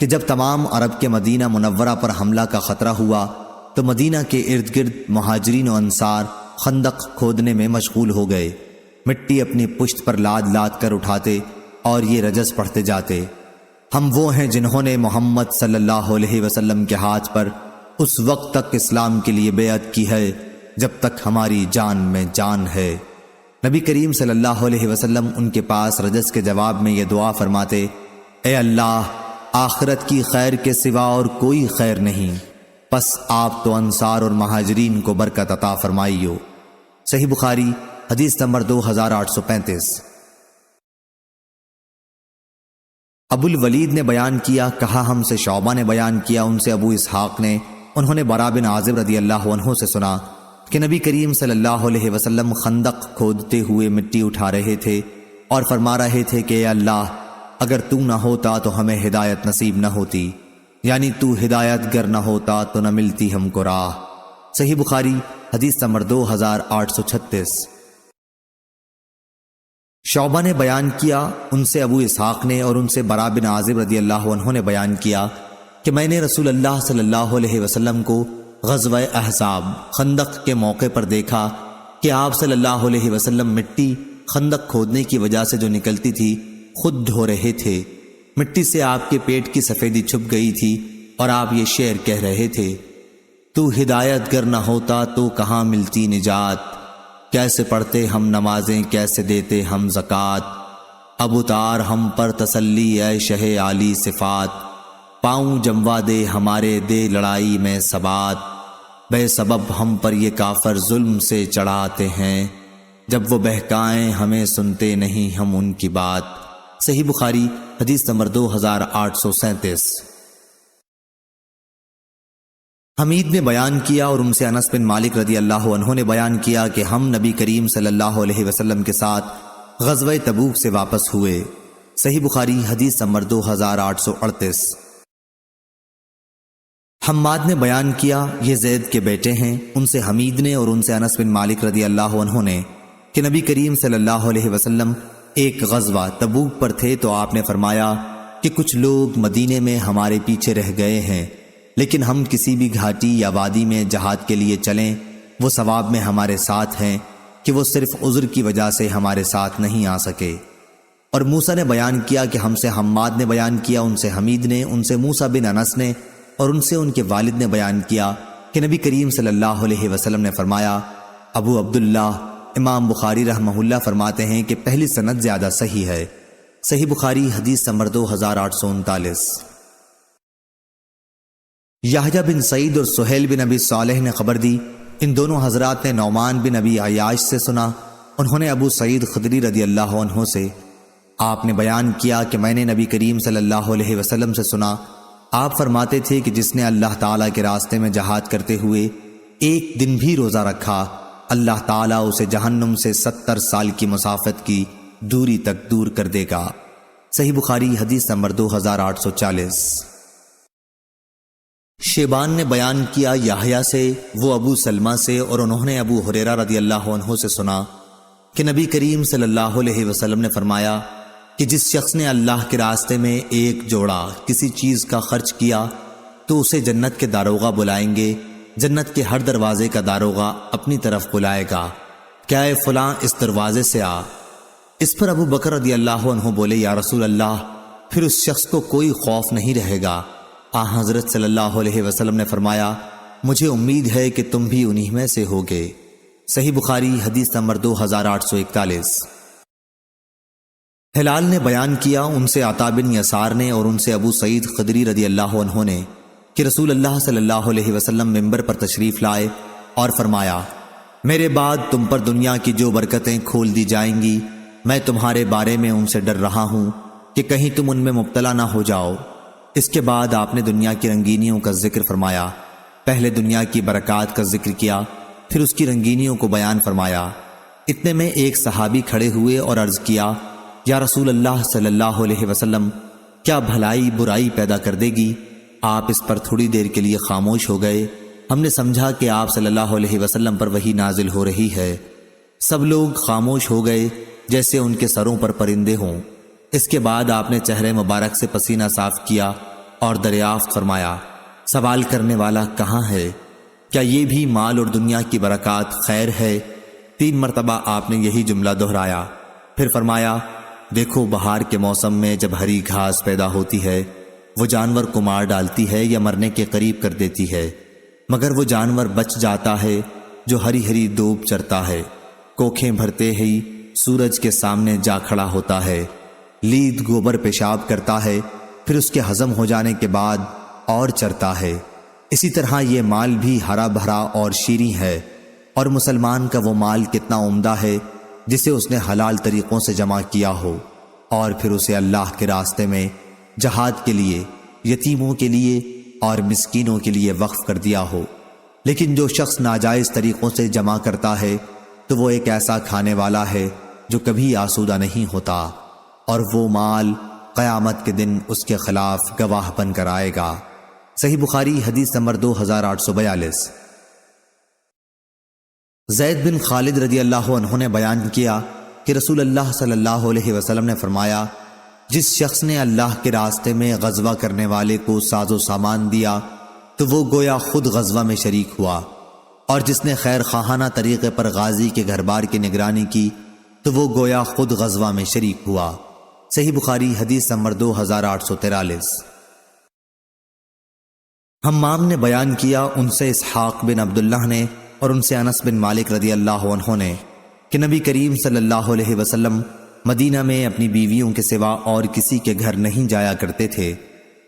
کہ جب تمام عرب کے مدینہ منورہ پر حملہ کا خطرہ ہوا تو مدینہ کے ارد گرد مہاجرین و انصار خندق کھودنے میں مشغول ہو گئے، مٹی اپنی پشت پر لاد لاد کر اٹھاتے اور یہ رجز پڑھتے جاتے، ہم وہ ہیں جنہوں نے محمد صلی اللہ علیہ وسلم کے ہاتھ پر اس وقت تک اسلام کے لیے بیعت کی ہے جب تک ہماری جان میں جان ہے۔ نبی کریم صلی اللہ علیہ وسلم ان کے پاس رجز کے جواب میں یہ دعا فرماتے، اے اللہ، آخرت کی خیر کے سوا اور کوئی خیر نہیں، پس آپ تو انصار اور مہاجرین کو برکت عطا فرمائیو۔ صحیح بخاری حدیث نمبر 2835۔ ابو الولید نے بیان کیا، کہا ہم سے شعبہ نے بیان کیا، ان سے ابو اسحاق نے، انہوں نے برا بن عازب رضی اللہ عنہ سے سنا کہ نبی کریم صلی اللہ علیہ وسلم خندق کھودتے ہوئے مٹی اٹھا رہے تھے اور فرما رہے تھے کہ اے اللہ، اگر تو نہ ہوتا تو ہمیں ہدایت نصیب نہ ہوتی، یعنی تو ہدایت گر نہ ہوتا تو نہ ملتی ہم کو راہ۔ صحیح بخاری حدیث نمبر 2836۔ شعبہ نے بیان کیا، ان سے ابو اسحاق نے اور ان سے برا بن عازب رضی اللہ عنہ نے بیان کیا کہ میں نے رسول اللہ صلی اللہ علیہ وسلم کو غزوہ احزاب خندق کے موقع پر دیکھا کہ آپ صلی اللہ علیہ وسلم مٹی خندق کھودنے کی وجہ سے جو نکلتی تھی خود دھو رہے تھے۔ مٹی سے آپ کے پیٹ کی سفیدی چھپ گئی تھی اور آپ یہ شعر کہہ رہے تھے، تو ہدایت گر نہ ہوتا تو کہاں ملتی نجات، کیسے پڑھتے ہم نمازیں کیسے دیتے ہم زکوٰۃ، اب اتار ہم پر تسلی اے شہ عالی صفات، پاؤں جموا دے ہمارے دے لڑائی میں ثبات، بے سبب ہم پر یہ کافر ظلم سے چڑھاتے ہیں، جب وہ بہکائیں ہمیں سنتے نہیں ہم ان کی بات۔ صحیح بخاری حدیث نمبر 2837۔ حمید نے بیان کیا اور ان سے انس بن مالک رضی اللہ عنہ نے بیان کیا کہ ہم نبی کریم صلی اللہ علیہ وسلم کے ساتھ غزوہ تبوک سے واپس ہوئے۔ صحیح بخاری حدیث نمبر 2838۔ حماد نے بیان کیا، یہ زید کے بیٹے ہیں، ان سے حمید نے اور ان سے انس بن مالک رضی اللہ عنہ نے کہ نبی کریم صلی اللہ علیہ وسلم ایک غزوہ تبوک پر تھے تو آپ نے فرمایا کہ کچھ لوگ مدینے میں ہمارے پیچھے رہ گئے ہیں، لیکن ہم کسی بھی گھاٹی یا وادی میں جہاد کے لیے چلیں وہ ثواب میں ہمارے ساتھ ہیں کہ وہ صرف عذر کی وجہ سے ہمارے ساتھ نہیں آ سکے۔ اور موسیٰ نے بیان کیا کہ ہم سے حماد نے بیان کیا، ان سے حمید نے، ان سے موسیٰ بن انس نے اور ان سے ان کے والد نے بیان کیا کہ نبی کریم صلی اللہ علیہ وسلم نے فرمایا۔ ابو عبداللہ امام بخاری رحمہ اللہ فرماتے ہیں کہ پہلی سند زیادہ صحیح ہے۔ صحیح بخاری حدیث نمبر 2839۔ یحییٰ بن سعید اور سہیل بن ابی صالح نے خبر دی، ان دونوں حضرات نے نعمان بن ابی عیاش سے سنا، انہوں نے ابو سعید خدری رضی اللہ عنہ سے، آپ نے بیان کیا کہ میں نے نبی کریم صلی اللہ علیہ وسلم سے سنا، آپ فرماتے تھے کہ جس نے اللہ تعالیٰ کے راستے میں جہاد کرتے ہوئے ایک دن بھی روزہ رکھا، اللہ تعالیٰ اسے جہنم سے 70 سال کی مسافت کی دوری تک دور کر دے گا۔ صحیح بخاری حدیث نمبر 2840۔ شیبان نے بیان کیا یحییٰ سے، وہ ابو سلمہ سے اور انہوں نے ابو ہریرہ رضی اللہ عنہ سے سنا کہ نبی کریم صلی اللہ علیہ وسلم نے فرمایا کہ جس شخص نے اللہ کے راستے میں ایک جوڑا کسی چیز کا خرچ کیا تو اسے جنت کے داروغہ بلائیں گے، جنت کے ہر دروازے کا داروغہ اپنی طرف بلائے گا، کیا اے فلاں اس دروازے سے آ۔ اس پر ابو بکر رضی اللہ عنہ بولے، یا رسول اللہ، پھر اس شخص کو کوئی خوف نہیں رہے گا۔ حضرت صلی اللہ علیہ وسلم نے فرمایا، مجھے امید ہے کہ تم بھی انہی میں سے ہوگے۔ صحیح بخاری حدیث نمبر 2841۔ ہلال نے بیان کیا، ان سے عطا بن یسار نے اور ان سے ابو سعید خدری رضی اللہ عنہ نے کہ رسول اللہ صلی اللہ علیہ وسلم منبر پر تشریف لائے اور فرمایا، میرے بعد تم پر دنیا کی جو برکتیں کھول دی جائیں گی، میں تمہارے بارے میں ان سے ڈر رہا ہوں کہ کہیں تم ان میں مبتلا نہ ہو جاؤ۔ اس کے بعد آپ نے دنیا کی رنگینیوں کا ذکر فرمایا، پہلے دنیا کی برکات کا ذکر کیا، پھر اس کی رنگینیوں کو بیان فرمایا۔ اتنے میں ایک صحابی کھڑے ہوئے اور عرض کیا، یا رسول اللہ صلی اللہ علیہ وسلم، کیا بھلائی برائی پیدا کر دے گی؟ آپ اس پر تھوڑی دیر کے لیے خاموش ہو گئے۔ ہم نے سمجھا کہ آپ صلی اللہ علیہ وسلم پر وحی نازل ہو رہی ہے۔ سب لوگ خاموش ہو گئے جیسے ان کے سروں پر پرندے ہوں۔ اس کے بعد آپ نے چہرے مبارک سے پسینہ صاف کیا اور دریافت فرمایا، سوال کرنے والا کہاں ہے؟ کیا یہ بھی مال اور دنیا کی برکات خیر ہے؟ 3 مرتبہ آپ نے یہی جملہ دہرایا، پھر فرمایا، دیکھو بہار کے موسم میں جب ہری گھاس پیدا ہوتی ہے وہ جانور کو مار ڈالتی ہے یا مرنے کے قریب کر دیتی ہے، مگر وہ جانور بچ جاتا ہے جو ہری ہری دوب چرتا ہے، کوکھیں بھرتے ہی سورج کے سامنے جا کھڑا ہوتا ہے، لید گوبر پیشاب کرتا ہے، پھر اس کے ہضم ہو جانے کے بعد اور چرتا ہے۔ اسی طرح یہ مال بھی ہرا بھرا اور شیریں ہے، اور مسلمان کا وہ مال کتنا عمدہ ہے جسے اس نے حلال طریقوں سے جمع کیا ہو اور پھر اسے اللہ کے راستے میں جہاد کے لیے، یتیموں کے لیے اور مسکینوں کے لیے وقف کر دیا ہو۔ لیکن جو شخص ناجائز طریقوں سے جمع کرتا ہے تو وہ ایک ایسا کھانے والا ہے جو کبھی آسودہ نہیں ہوتا، اور وہ مال قیامت کے دن اس کے خلاف گواہ بن کر آئے گا۔ صحیح بخاری حدیث نمبر 2842۔ زید بن خالد رضی اللہ عنہ نے بیان کیا کہ رسول اللہ صلی اللہ علیہ وسلم نے فرمایا، جس شخص نے اللہ کے راستے میں غزوہ کرنے والے کو ساز و سامان دیا تو وہ گویا خود غزوہ میں شریک ہوا، اور جس نے خیر خواہانہ طریقے پر غازی کے گھر بار کی نگرانی کی تو وہ گویا خود غزوہ میں شریک ہوا۔ صحیح بخاری حدیث نمبر 2843۔ حمام نے بیان کیا، ان سے اسحاق بن عبداللہ نے اور ان سے انس بن مالک رضی اللہ عنہ نے کہ نبی کریم صلی اللہ علیہ وسلم مدینہ میں اپنی بیویوں کے سوا اور کسی کے گھر نہیں جایا کرتے تھے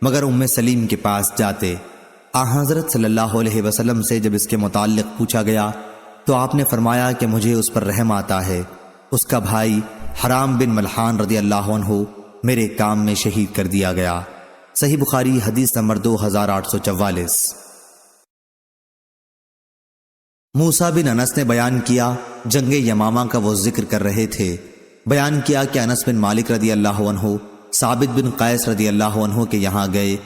مگر ام سلیم کے پاس جاتے۔ حضرت صلی اللہ علیہ وسلم سے جب اس کے متعلق پوچھا گیا تو آپ نے فرمایا کہ مجھے اس پر رحم آتا ہے، اس کا بھائی حرام بن ملحان رضی اللہ عنہ میرے کام میں شہید کر دیا گیا۔ صحیح بخاری حدیث نمبر 2844۔ موسیٰ بن انس نے بیان کیا، جنگ یمامہ کا وہ ذکر کر رہے تھے۔ بیان کیا کہ انس بن مالک رضی اللہ عنہ ثابت بن قیس رضی اللہ عنہ کے یہاں گئے،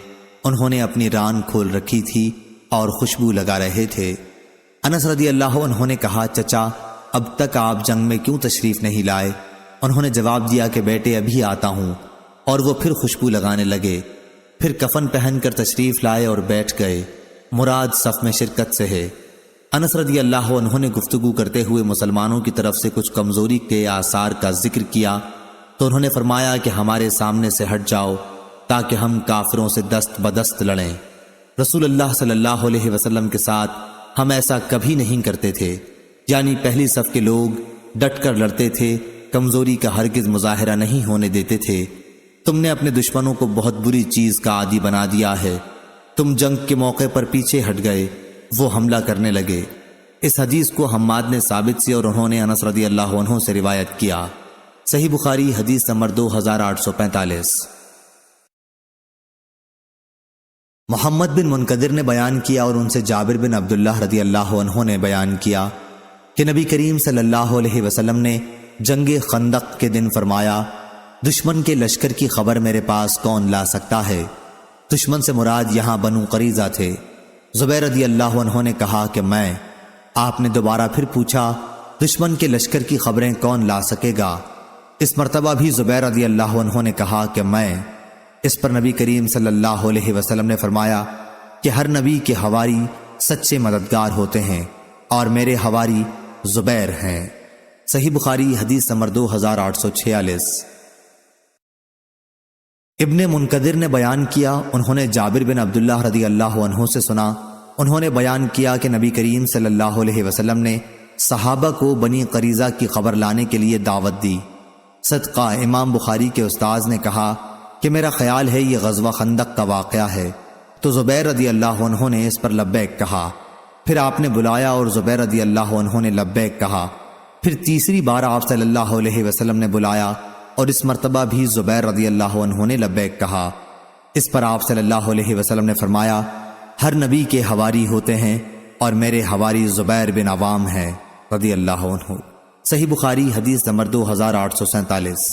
انہوں نے اپنی ران کھول رکھی تھی اور خوشبو لگا رہے تھے۔ انس رضی اللہ عنہ نے کہا، چچا اب تک آپ جنگ میں کیوں تشریف نہیں لائے؟ انہوں نے جواب دیا کہ بیٹے ابھی آتا ہوں، اور وہ پھر خوشبو لگانے لگے، پھر کفن پہن کر تشریف لائے اور بیٹھ گئے، مراد صف میں شرکت سے ہے۔ انس رضی اللہ عنہ نے گفتگو کرتے ہوئے مسلمانوں کی طرف سے کچھ کمزوری کے آثار کا ذکر کیا تو انہوں نے فرمایا کہ ہمارے سامنے سے ہٹ جاؤ تاکہ ہم کافروں سے دست بدست لڑیں۔ رسول اللہ صلی اللہ علیہ وسلم کے ساتھ ہم ایسا کبھی نہیں کرتے تھے، یعنی پہلی صف کے لوگ ڈٹ کر لڑتے تھے، کمزوری کا ہرگز مظاہرہ نہیں ہونے دیتے تھے۔ تم نے اپنے دشمنوں کو بہت بری چیز کا عادی بنا دیا ہے، تم جنگ کے موقع پر پیچھے ہٹ گئے، وہ حملہ کرنے لگے۔ اس حدیث کو حماد نے ثابت سے اور انہوں نے انس رضی اللہ عنہ سے روایت کیا۔ صحیح بخاری حدیث نمبر 2845۔ محمد بن منقدر نے بیان کیا اور ان سے جابر بن عبداللہ رضی اللہ عنہ نے بیان کیا کہ نبی کریم صلی اللہ علیہ وسلم نے جنگ خندق کے دن فرمایا، دشمن کے لشکر کی خبر میرے پاس کون لا سکتا ہے؟ دشمن سے مراد یہاں بنو قریظہ تھے۔ زبیر رضی اللہ عنہ نے کہا کہ میں۔ آپ نے دوبارہ پھر پوچھا، دشمن کے لشکر کی خبریں کون لا سکے گا؟ اس مرتبہ بھی زبیر رضی اللہ عنہ نے کہا کہ میں۔ اس پر نبی کریم صلی اللہ علیہ وسلم نے فرمایا کہ ہر نبی کے حواری سچے مددگار ہوتے ہیں اور میرے حواری زبیر ہیں۔ صحیح بخاری حدیث نمبر 2846۔ ابن منقدر نے بیان کیا، انہوں نے جابر بن عبداللہ رضی اللہ عنہ سے سنا، انہوں نے بیان کیا کہ نبی کریم صلی اللہ علیہ وسلم نے صحابہ کو بنی قریظہ کی خبر لانے کے لیے دعوت دی۔ صدقہ امام بخاری کے استاذ نے کہا کہ میرا خیال ہے یہ غزوہ خندق کا واقعہ ہے، تو زبیر رضی اللہ عنہ نے اس پر لبیک کہا۔ پھر آپ نے بلایا اور زبیر رضی اللہ عنہ نے لبیک کہا۔ پھر تیسری بار آپ صلی اللہ علیہ وسلم نے بلایا اور اس مرتبہ بھی زبیر رضی اللہ عنہ نے لبیک کہا۔ اس پر آپ صلی اللہ علیہ وسلم نے فرمایا، ہر نبی کے حواری ہوتے ہیں اور میرے حواری زبیر بن عوام ہیں رضی اللہ عنہ۔ صحیح بخاری حدیث نمبر 2847۔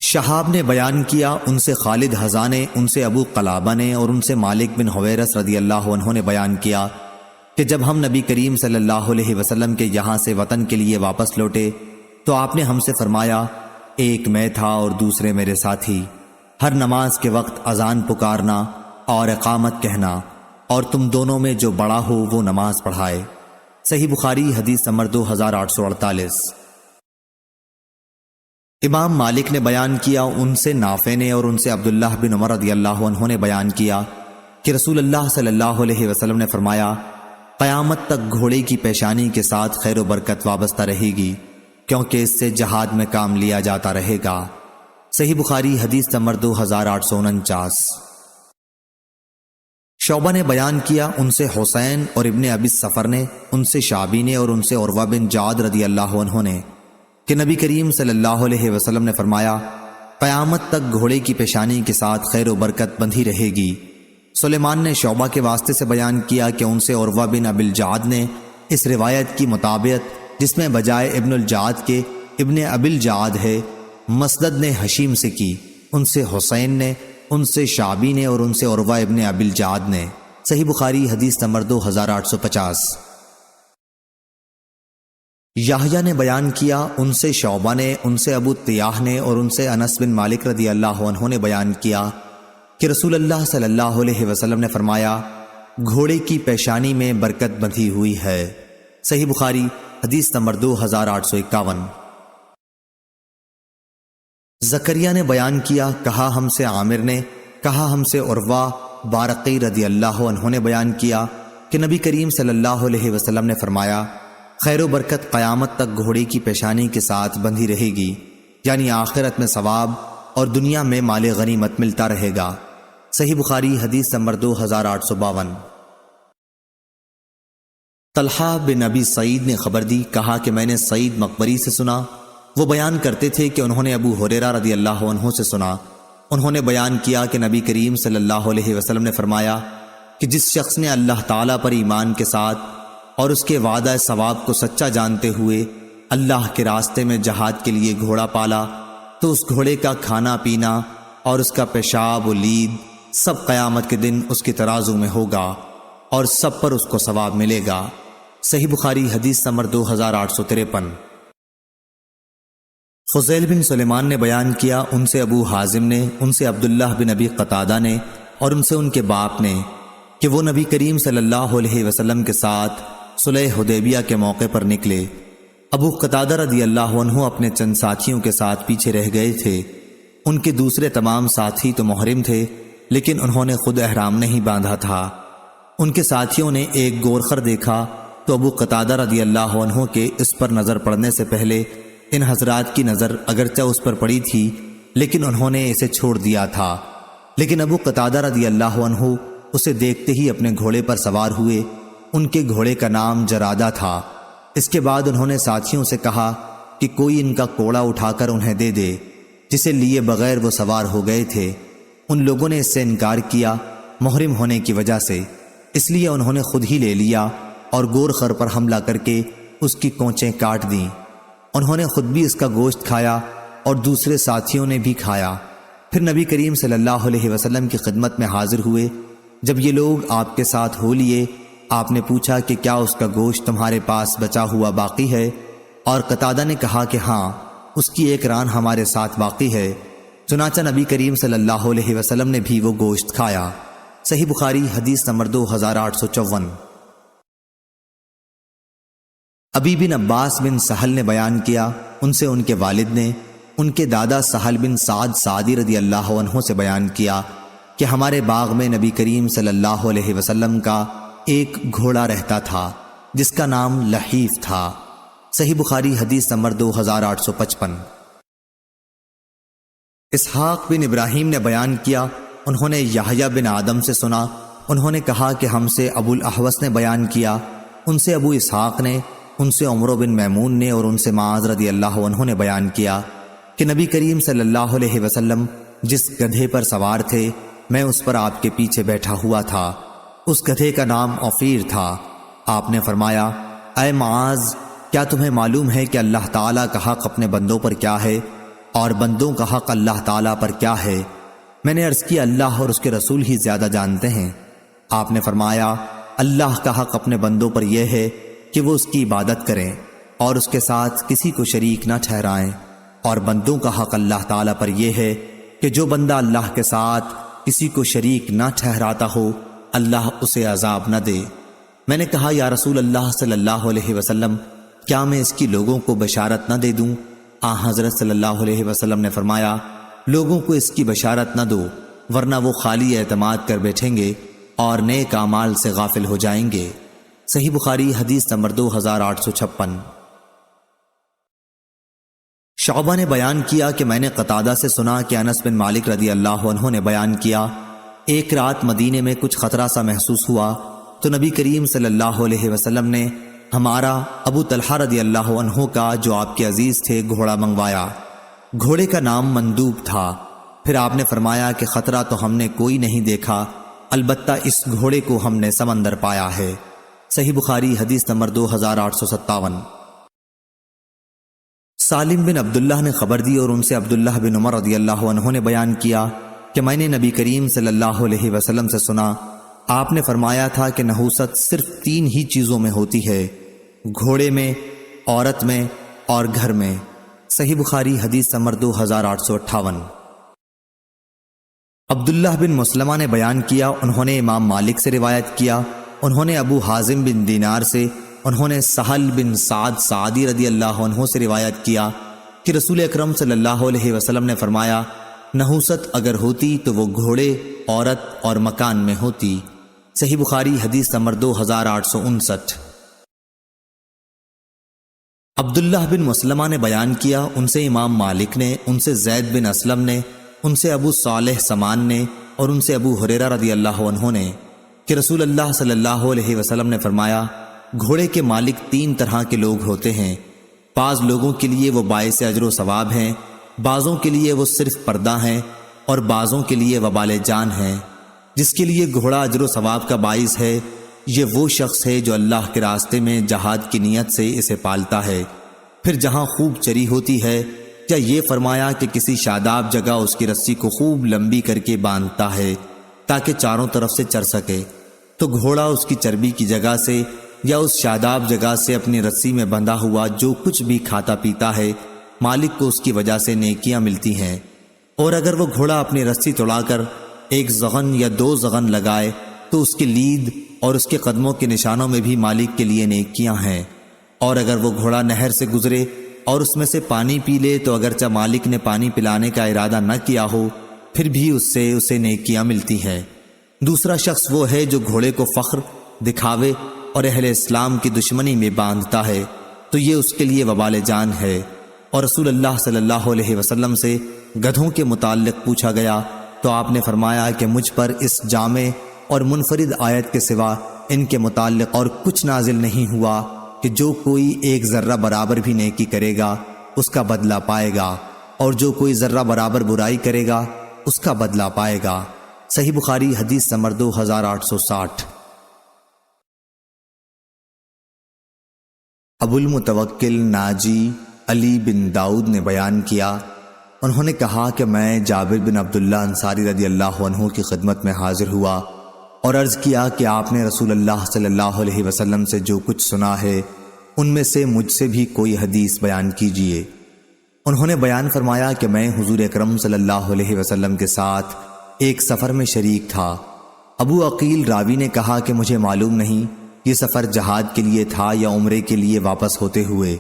شہاب نے بیان کیا، ان سے خالد حذا نے، ان سے ابو قلابہ نے اور ان سے مالک بن حویرث رضی اللہ عنہ نے بیان کیا کہ جب ہم نبی کریم صلی اللہ علیہ وسلم کے یہاں سے وطن کے لیے واپس لوٹے تو آپ نے ہم سے فرمایا، ایک میں تھا اور دوسرے میرے ساتھی، ہر نماز کے وقت اذان پکارنا اور اقامت کہنا، اور تم دونوں میں جو بڑا ہو وہ نماز پڑھائے۔ صحیح بخاری حدیث نمبر 2848۔ امام مالک نے بیان کیا، ان سے نافع نے اور ان سے عبداللہ بن عمر رضی اللہ عنہ نے بیان کیا کہ رسول اللہ صلی اللہ علیہ وسلم نے فرمایا، قیامت تک گھوڑے کی پیشانی کے ساتھ خیر و برکت وابستہ رہے گی، کیونکہ اس سے جہاد میں کام لیا جاتا رہے گا۔ صحیح بخاری حدیث نمبر 2849۔ شعبہ نے بیان کیا ان سے حسین اور ابن ابی السفر نے، ان سے شعبی نے اور ان سے عروہ بن جعد رضی اللہ عنہ نے کہ نبی کریم صلی اللہ علیہ وسلم نے فرمایا قیامت تک گھوڑے کی پیشانی کے ساتھ خیر و برکت بندھی رہے گی۔ سلیمان نے شعبہ کے واسطے سے بیان کیا کہ ان سے عروہ بن ابی الجعد نے اس روایت کی مطابقت جس میں بجائے ابن الجعد کے ابن ابی الجعد ہے، مسدد نے حشیم سے کی، ان سے حسین نے، ان سے شعبی نے اور ان سے عروہ ابن ابی الجعد نے۔ صحیح بخاری حدیث نمبر 2850۔ یحییٰ نے بیان کیا ان سے شعبہ نے، ان سے ابو التیاح نے اور ان سے انس بن مالک رضی اللہ عنہ نے بیان کیا کہ رسول اللہ صلی اللہ علیہ وسلم نے فرمایا گھوڑے کی پیشانی میں برکت بندھی ہوئی ہے۔ صحیح بخاری حدیث نمبر 2851۔ زکریہ نے بیان کیا، کہا ہم سے عامر نے، کہا ہم سے عروہ بارقی رضی اللہ عنہ نے بیان کیا کہ نبی کریم صلی اللہ علیہ وسلم نے فرمایا خیر و برکت قیامت تک گھوڑے کی پیشانی کے ساتھ بندھی رہے گی، یعنی آخرت میں ثواب اور دنیا میں مال غنیمت ملتا رہے گا۔ صحیح بخاری حدیث نمبر 2852۔ طلحہ بن ابی سعید نے خبر دی، کہا کہ میں نے سعید مقبری سے سنا، وہ بیان کرتے تھے کہ انہوں نے ابو ہریرہ رضی اللہ عنہ سے سنا، انہوں نے بیان کیا کہ نبی کریم صلی اللہ علیہ وسلم نے فرمایا کہ جس شخص نے اللہ تعالیٰ پر ایمان کے ساتھ اور اس کے وعدہ ثواب کو سچا جانتے ہوئے اللہ کے راستے میں جہاد کے لیے گھوڑا پالا تو اس گھوڑے کا کھانا پینا اور اس کا پیشاب و لید سب قیامت کے دن اس کے ترازو میں ہوگا اور سب پر اس کو ثواب ملے گا۔ صحیح بخاری حدیث نمبر 2853۔ فضیل بن سلیمان نے بیان کیا ان سے ابو حازم نے، ان سے عبداللہ بن ابی قتادہ نے اور ان سے ان کے باپ نے کہ وہ نبی کریم صلی اللہ علیہ وسلم کے ساتھ صلح حدیبیہ کے موقع پر نکلے۔ ابو قتادہ رضی اللہ عنہ اپنے چند ساتھیوں کے ساتھ پیچھے رہ گئے تھے، ان کے دوسرے تمام ساتھی تو محرم تھے لیکن انہوں نے خود احرام نہیں باندھا تھا۔ ان کے ساتھیوں نے ایک گورخر دیکھا تو ابو قتادہ رضی اللہ عنہ کے اس پر نظر پڑنے سے پہلے ان حضرات کی نظر اگرچہ اس پر پڑی تھی لیکن انہوں نے اسے چھوڑ دیا تھا، لیکن ابو قتادہ رضی اللہ عنہ اسے دیکھتے ہی اپنے گھوڑے پر سوار ہوئے۔ ان کے گھوڑے کا نام جرادہ تھا۔ اس کے بعد انہوں نے ساتھیوں سے کہا کہ کوئی ان کا کوڑا اٹھا کر انہیں دے دے، جسے لیے بغیر وہ سوار ہو گئے تھے۔ ان لوگوں نے اس سے انکار کیا محرم ہونے کی وجہ سے، اس لیے انہوں نے خود ہی لے لیا اور گورخر پر حملہ کر کے اس کی کونچیں کاٹ دیں۔ انہوں نے خود بھی اس کا گوشت کھایا اور دوسرے ساتھیوں نے بھی کھایا۔ پھر نبی کریم صلی اللہ علیہ وسلم کی خدمت میں حاضر ہوئے۔ جب یہ لوگ آپ کے ساتھ ہو لیے، آپ نے پوچھا کہ کیا اس کا گوشت تمہارے پاس بچا ہوا باقی ہے؟ اور قتادہ نے کہا کہ ہاں، اس کی ایک ران ہمارے ساتھ باقی ہے۔ چنانچہ نبی کریم صلی اللہ علیہ وسلم نے بھی وہ گوشت کھایا۔ صحیح بخاری حدیث نمبر 2854۔ ابی بن عباس بن سہل نے بیان کیا ان سے ان کے والد نے، ان کے دادا سہل بن سعد سعدی رضی اللہ عنہ سے بیان کیا کہ ہمارے باغ میں نبی کریم صلی اللہ علیہ وسلم کا ایک گھوڑا رہتا تھا جس کا نام لحیف تھا۔ صحیح بخاری حدیث نمبر 2855۔ اسحاق بن ابراہیم نے بیان کیا انہوں نے یحییٰ بن آدم سے سنا، انہوں نے کہا کہ ہم سے ابو الاحوص نے بیان کیا، ان سے ابو اسحاق نے، ان سے عمرو بن میمون نے اور ان سے معاذ رضی اللہ عنہ نے بیان کیا کہ نبی کریم صلی اللہ علیہ وسلم جس گدھے پر سوار تھے میں اس پر آپ کے پیچھے بیٹھا ہوا تھا، اس گدھے کا نام عفیر تھا۔ آپ نے فرمایا اے معاذ، کیا تمہیں معلوم ہے کہ اللہ تعالیٰ کا حق اپنے بندوں پر کیا ہے اور بندوں کا حق اللہ تعالیٰ پر کیا ہے؟ میں نے عرض کیا اللہ اور اس کے رسول ہی زیادہ جانتے ہیں۔ آپ نے فرمایا اللہ کا حق اپنے بندوں پر یہ ہے کہ وہ اس کی عبادت کریں اور اس کے ساتھ کسی کو شریک نہ ٹھہرائیں، اور بندوں کا حق اللہ تعالیٰ پر یہ ہے کہ جو بندہ اللہ کے ساتھ کسی کو شریک نہ ٹھہراتا ہو اللہ اسے عذاب نہ دے۔ میں نے کہا یا رسول اللہ صلی اللہ علیہ وسلم، کیا میں اس کی لوگوں کو بشارت نہ دے دوں؟ حضرت صلی اللہ علیہ وسلم نے فرمایا لوگوں کو اس کی بشارت نہ دو، ورنہ وہ خالی اعتماد کر بیٹھیں گے اور نیک اعمال سے غافل ہو جائیں گے۔ صحیح بخاری حدیث نمبر 2856۔ شعبہ نے بیان کیا کہ میں نے قتادہ سے سنا کہ انس بن مالک رضی اللہ عنہ نے بیان کیا ایک رات مدینے میں کچھ خطرہ سا محسوس ہوا تو نبی کریم صلی اللہ علیہ وسلم نے ہمارا ابو طلحہ رضی اللہ عنہ کا جو آپ کے عزیز تھے گھوڑا منگوایا۔ گھوڑے کا نام مندوب تھا۔ پھر آپ نے فرمایا کہ خطرہ تو ہم نے کوئی نہیں دیکھا، البتہ اس گھوڑے کو ہم نے سمندر پایا ہے۔ صحیح بخاری حدیث نمبر 2857۔ سالم بن عبداللہ نے خبر دی اور ان سے عبداللہ بن عمر رضی اللہ عنہ نے بیان کیا کہ میں نے نبی کریم صلی اللہ علیہ وسلم سے سنا، آپ نے فرمایا تھا کہ نحوست صرف 3 ہی چیزوں میں ہوتی ہے، گھوڑے میں، عورت میں اور گھر میں۔ صحیح بخاری حدیث نمبر 2858۔ عبداللہ بن مسلمہ نے بیان کیا، انہوں نے امام مالک سے روایت کیا، انہوں نے ابو حازم بن دینار سے، انہوں نے سہل بن سعد سعدی رضی اللہ عنہ سے روایت کیا کہ رسول اکرم صلی اللہ علیہ وسلم نے فرمایا، نحوست اگر ہوتی تو وہ گھوڑے، عورت اور مکان میں ہوتی۔ صحیح بخاری حدیث نمبر 2859۔ عبداللہ بن مسلمہ نے بیان کیا، ان سے امام مالک نے، ان سے زید بن اسلم نے، ان سے ابو صالح سمان نے اور ان سے ابو ہریرہ رضی اللہ عنہ نے کہ رسول اللہ صلی اللہ علیہ وسلم نے فرمایا، گھوڑے کے مالک 3 طرح کے لوگ ہوتے ہیں، بعض لوگوں کے لیے وہ باعث اجر و ثواب ہیں، بعضوں کے لیے وہ صرف پردہ ہیں اور بعضوں کے لیے وبال جان ہیں۔ جس کے لیے گھوڑا اجر و ثواب کا باعث ہے، یہ وہ شخص ہے جو اللہ کے راستے میں جہاد کی نیت سے اسے پالتا ہے، پھر جہاں خوب چری ہوتی ہے، یا یہ فرمایا کہ کسی شاداب جگہ اس کی رسی کو خوب لمبی کر کے باندھتا ہے تاکہ چاروں طرف سے چر سکے، تو گھوڑا اس کی چربی کی جگہ سے یا اس شاداب جگہ سے اپنی رسی میں بندھا ہوا جو کچھ بھی کھاتا پیتا ہے، مالک کو اس کی وجہ سے نیکیاں ملتی ہیں۔ اور اگر وہ گھوڑا اپنی رسی توڑا کر 1 زغن یا 2 زغن لگائے تو اس کی لید اور اس کے قدموں کے نشانوں میں بھی مالک کے لیے نیکیاں ہیں۔ اور اگر وہ گھوڑا نہر سے گزرے اور اس میں سے پانی پی لے تو اگرچہ مالک نے پانی پلانے کا ارادہ نہ کیا ہو، پھر بھی اس سے اسے نیکیاں ملتی ہیں۔ دوسرا شخص وہ ہے جو گھوڑے کو فخر، دکھاوے اور اہل اسلام کی دشمنی میں باندھتا ہے، تو یہ اس کے لیے وبال جان ہے۔ اور رسول اللہ صلی اللہ علیہ وسلم سے گدھوں کے متعلق پوچھا گیا تو آپ نے فرمایا کہ مجھ پر اس جامع اور منفرد آیت کے سوا ان کے متعلق اور کچھ نازل نہیں ہوا کہ جو کوئی 1 ذرہ برابر بھی نیکی کرے گا اس کا بدلہ پائے گا، اور جو کوئی ذرہ برابر برائی کرے گا اس کا بدلہ پائے گا۔ صحیح بخاری حدیث نمبر 2860۔ ابو المتوکل ناجی علی بن داؤد نے بیان کیا، انہوں نے کہا کہ میں جابر بن عبداللہ انصاری رضی اللہ عنہ کی خدمت میں حاضر ہوا اور عرض کیا کہ آپ نے رسول اللہ صلی اللہ علیہ وسلم سے جو کچھ سنا ہے ان میں سے مجھ سے بھی کوئی حدیث بیان کیجیے۔ انہوں نے بیان فرمایا کہ میں حضور اکرم صلی اللہ علیہ وسلم کے ساتھ ایک سفر میں شریک تھا۔ ابو عقیل راوی نے کہا کہ مجھے معلوم نہیں یہ سفر جہاد کے لیے تھا یا عمرے کے لیے واپس ہوتے ہوئے۔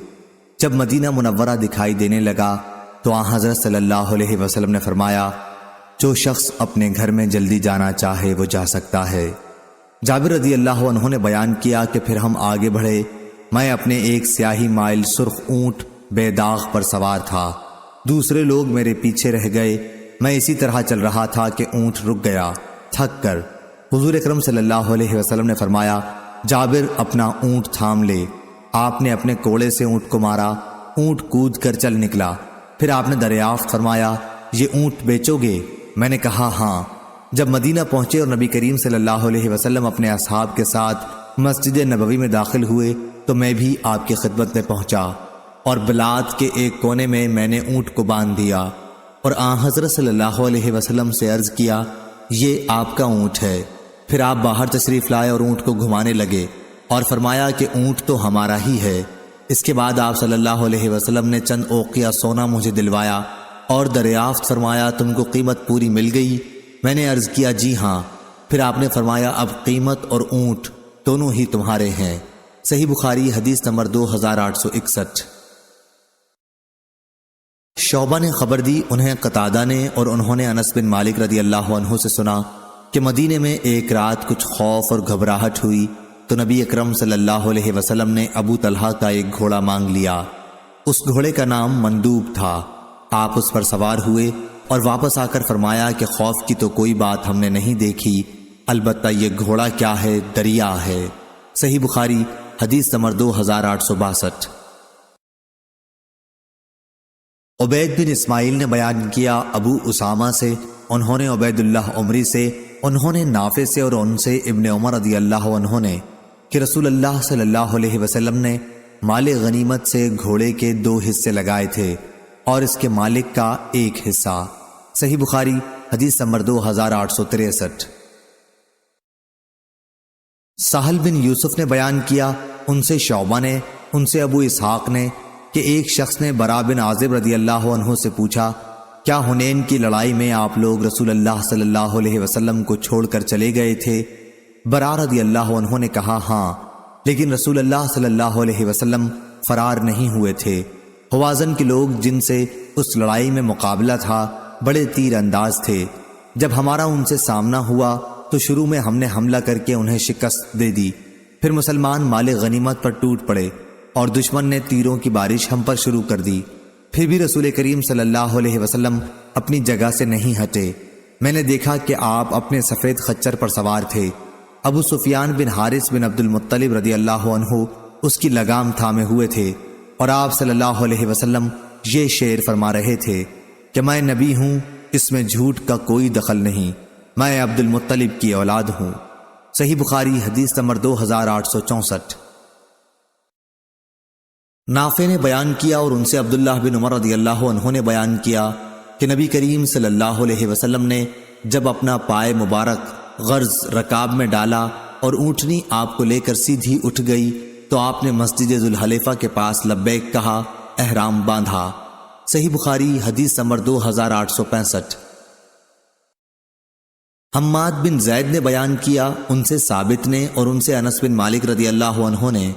جب مدینہ منورہ دکھائی دینے لگا تو آن حضرت صلی اللہ علیہ وسلم نے فرمایا، جو شخص اپنے گھر میں جلدی جانا چاہے وہ جا سکتا ہے۔ جابر رضی اللہ عنہ نے بیان کیا کہ پھر ہم آگے بڑھے، میں اپنے ایک سیاہی مائل سرخ اونٹ بے داغ پر سوار تھا، دوسرے لوگ میرے پیچھے رہ گئے، میں اسی طرح چل رہا تھا کہ اونٹ رک گیا تھک کر۔ حضور اکرم صلی اللہ علیہ وسلم نے فرمایا، جابر اپنا اونٹ تھام لے۔ آپ نے اپنے کوڑے سے اونٹ کو مارا، اونٹ کود کر چل نکلا۔ پھر آپ نے دریافت فرمایا، یہ اونٹ بیچو گے؟ میں نے کہا ہاں۔ جب مدینہ پہنچے اور نبی کریم صلی اللہ علیہ وسلم اپنے اصحاب کے ساتھ مسجد نبوی میں داخل ہوئے تو میں بھی آپ کی خدمت میں پہنچا اور بلاد کے ایک کونے میں نے اونٹ کو باندھ دیا اور آن حضرت صلی اللہ علیہ وسلم سے عرض کیا، یہ آپ کا اونٹ ہے۔ پھر آپ باہر تشریف لائے اور اونٹ کو گھمانے لگے اور فرمایا کہ اونٹ تو ہمارا ہی ہے۔ اس کے بعد آپ صلی اللہ علیہ وسلم نے چند اوقیہ سونا مجھے دلوایا اور دریافت فرمایا، تم کو قیمت پوری مل گئی؟ میں نے عرض کیا جی ہاں۔ پھر آپ نے فرمایا، اب قیمت اور اونٹ دونوں ہی تمہارے ہیں۔ صحیح بخاری حدیث نمبر 2861۔ شعبہ نے خبر دی، انہیں قتادہ نے، اور انہوں نے انس بن مالک رضی اللہ عنہ سے سنا کہ مدینے میں ایک رات کچھ خوف اور گھبراہٹ ہوئی تو نبی اکرم صلی اللہ علیہ وسلم نے ابو طلحہ کا ایک گھوڑا مانگ لیا۔ اس گھوڑے کا نام مندوب تھا۔ آپ اس پر سوار ہوئے اور واپس آ کر فرمایا کہ خوف کی تو کوئی بات ہم نے نہیں دیکھی، البتہ یہ گھوڑا کیا ہے؟ دریا ہے۔ صحیح بخاری حدیث نمبر 2862۔ عبید بن اسماعیل نے بیان کیا ابو اسامہ سے، انہوں نے عبید اللہ عمری سے، انہوں نے نافع سے اور ان سے ابن عمر رضی اللہ عنہ نے کہ رسول اللہ صلی اللہ علیہ وسلم نے مال غنیمت سے گھوڑے کے 2 حصے لگائے تھے اور اس کے مالک کا 1 حصہ۔ صحیح بخاری حدیث نمبر 2863۔ سہل بن یوسف نے بیان کیا، ان سے شعبہ نے، ان سے ابو اسحاق نے کہ ایک شخص نے برا بن عازب رضی اللہ عنہ سے پوچھا، کیا حنین کی لڑائی میں آپ لوگ رسول اللہ صلی اللہ علیہ وسلم کو چھوڑ کر چلے گئے تھے؟ برا رضی اللہ عنہ نے کہا ہاں، لیکن رسول اللہ صلی اللہ علیہ وسلم فرار نہیں ہوئے تھے۔ حوازن کے لوگ جن سے اس لڑائی میں مقابلہ تھا بڑے تیر انداز تھے۔ جب ہمارا ان سے سامنا ہوا تو شروع میں ہم نے حملہ کر کے انہیں شکست دے دی، پھر مسلمان مال غنیمت پر ٹوٹ پڑے اور دشمن نے تیروں کی بارش ہم پر شروع کر دی، پھر بھی رسول کریم صلی اللہ علیہ وسلم اپنی جگہ سے نہیں ہٹے۔ میں نے دیکھا کہ آپ اپنے سفید خچر پر سوار تھے، ابو سفیان بن حارث بن عبد المطلب رضی اللہ عنہ اس کی لگام تھامے ہوئے تھے، اور آپ صلی اللہ علیہ وسلم یہ شعر فرما رہے تھے کہ میں نبی ہوں، اس میں جھوٹ کا کوئی دخل نہیں، میں عبد المطلب کی اولاد ہوں۔ صحیح بخاری حدیث نمبر 2864۔ نافع نے بیان کیا اور ان سے عبداللہ بن عمر رضی اللہ عنہ نے بیان کیا کہ نبی کریم صلی اللہ علیہ وسلم نے جب اپنا پائے مبارک غرض رکاب میں ڈالا اور اونٹنی آپ کو لے کر سیدھی اٹھ گئی تو آپ نے مسجد ذوالحلیفہ کے پاس لبیک کہا، احرام باندھا۔ صحیح بخاری حدیث نمبر 2865۔ حماد بن زید نے بیان کیا، ان سے ثابت نے اور ان سے انس بن مالک رضی اللہ عنہ نے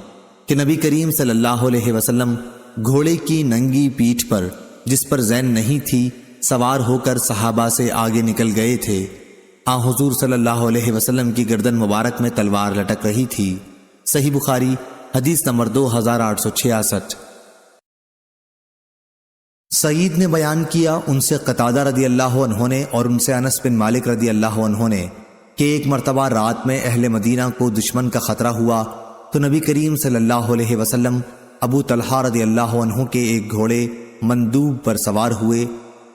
کہ نبی کریم صلی اللہ علیہ وسلم گھوڑے کی ننگی پیٹھ پر جس پر زین نہیں تھی سوار ہو کر صحابہ سے آگے نکل گئے تھے۔ حضور صلی اللہ علیہ وسلم کی گردن مبارک میں تلوار لٹک رہی تھی۔ صحیح بخاری حدیث نمبر 2866۔ سعید نے بیان کیا، ان سے قتادہ رضی اللہ عنہ نے اور ان سے انس بن مالک رضی اللہ عنہ نے کہ ایک مرتبہ رات میں اہل مدینہ کو دشمن کا خطرہ ہوا تو نبی کریم صلی اللہ علیہ وسلم ابو طلحہ رضی اللہ عنہ کے ایک گھوڑے مندوب پر سوار ہوئے۔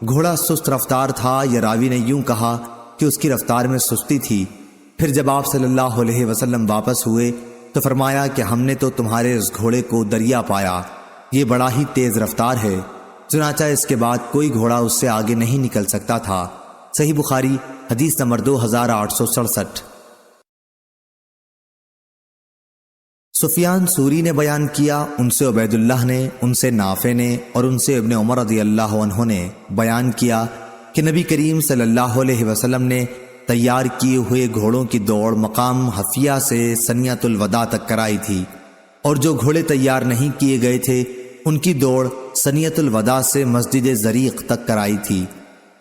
گھوڑا سست رفتار تھا، یا راوی نے یوں کہا کہ اس کی رفتار میں سستی تھی۔ پھر جب آپ صلی اللہ علیہ وسلم واپس ہوئے تو فرمایا کہ ہم نے تو تمہارے اس گھوڑے کو دریا پایا، یہ بڑا ہی تیز رفتار ہے، چنانچہ اس کے بعد کوئی گھوڑا اس سے آگے نہیں نکل سکتا تھا۔ صحیح بخاری حدیث نمبر 2867۔ سفیان سوری نے بیان کیا، ان سے عبید اللہ نے، ان سے نافع نے اور ان سے ابن عمر رضی اللہ عنہ نے بیان کیا کہ نبی کریم صلی اللہ علیہ وسلم نے تیار کیے ہوئے گھوڑوں کی دوڑ مقام حفیہ سے سنیۃ الوداع تک کرائی تھی، اور جو گھوڑے تیار نہیں کیے گئے تھے ان کی دوڑ سنیۃ الوداع سے مسجد زریق تک کرائی تھی۔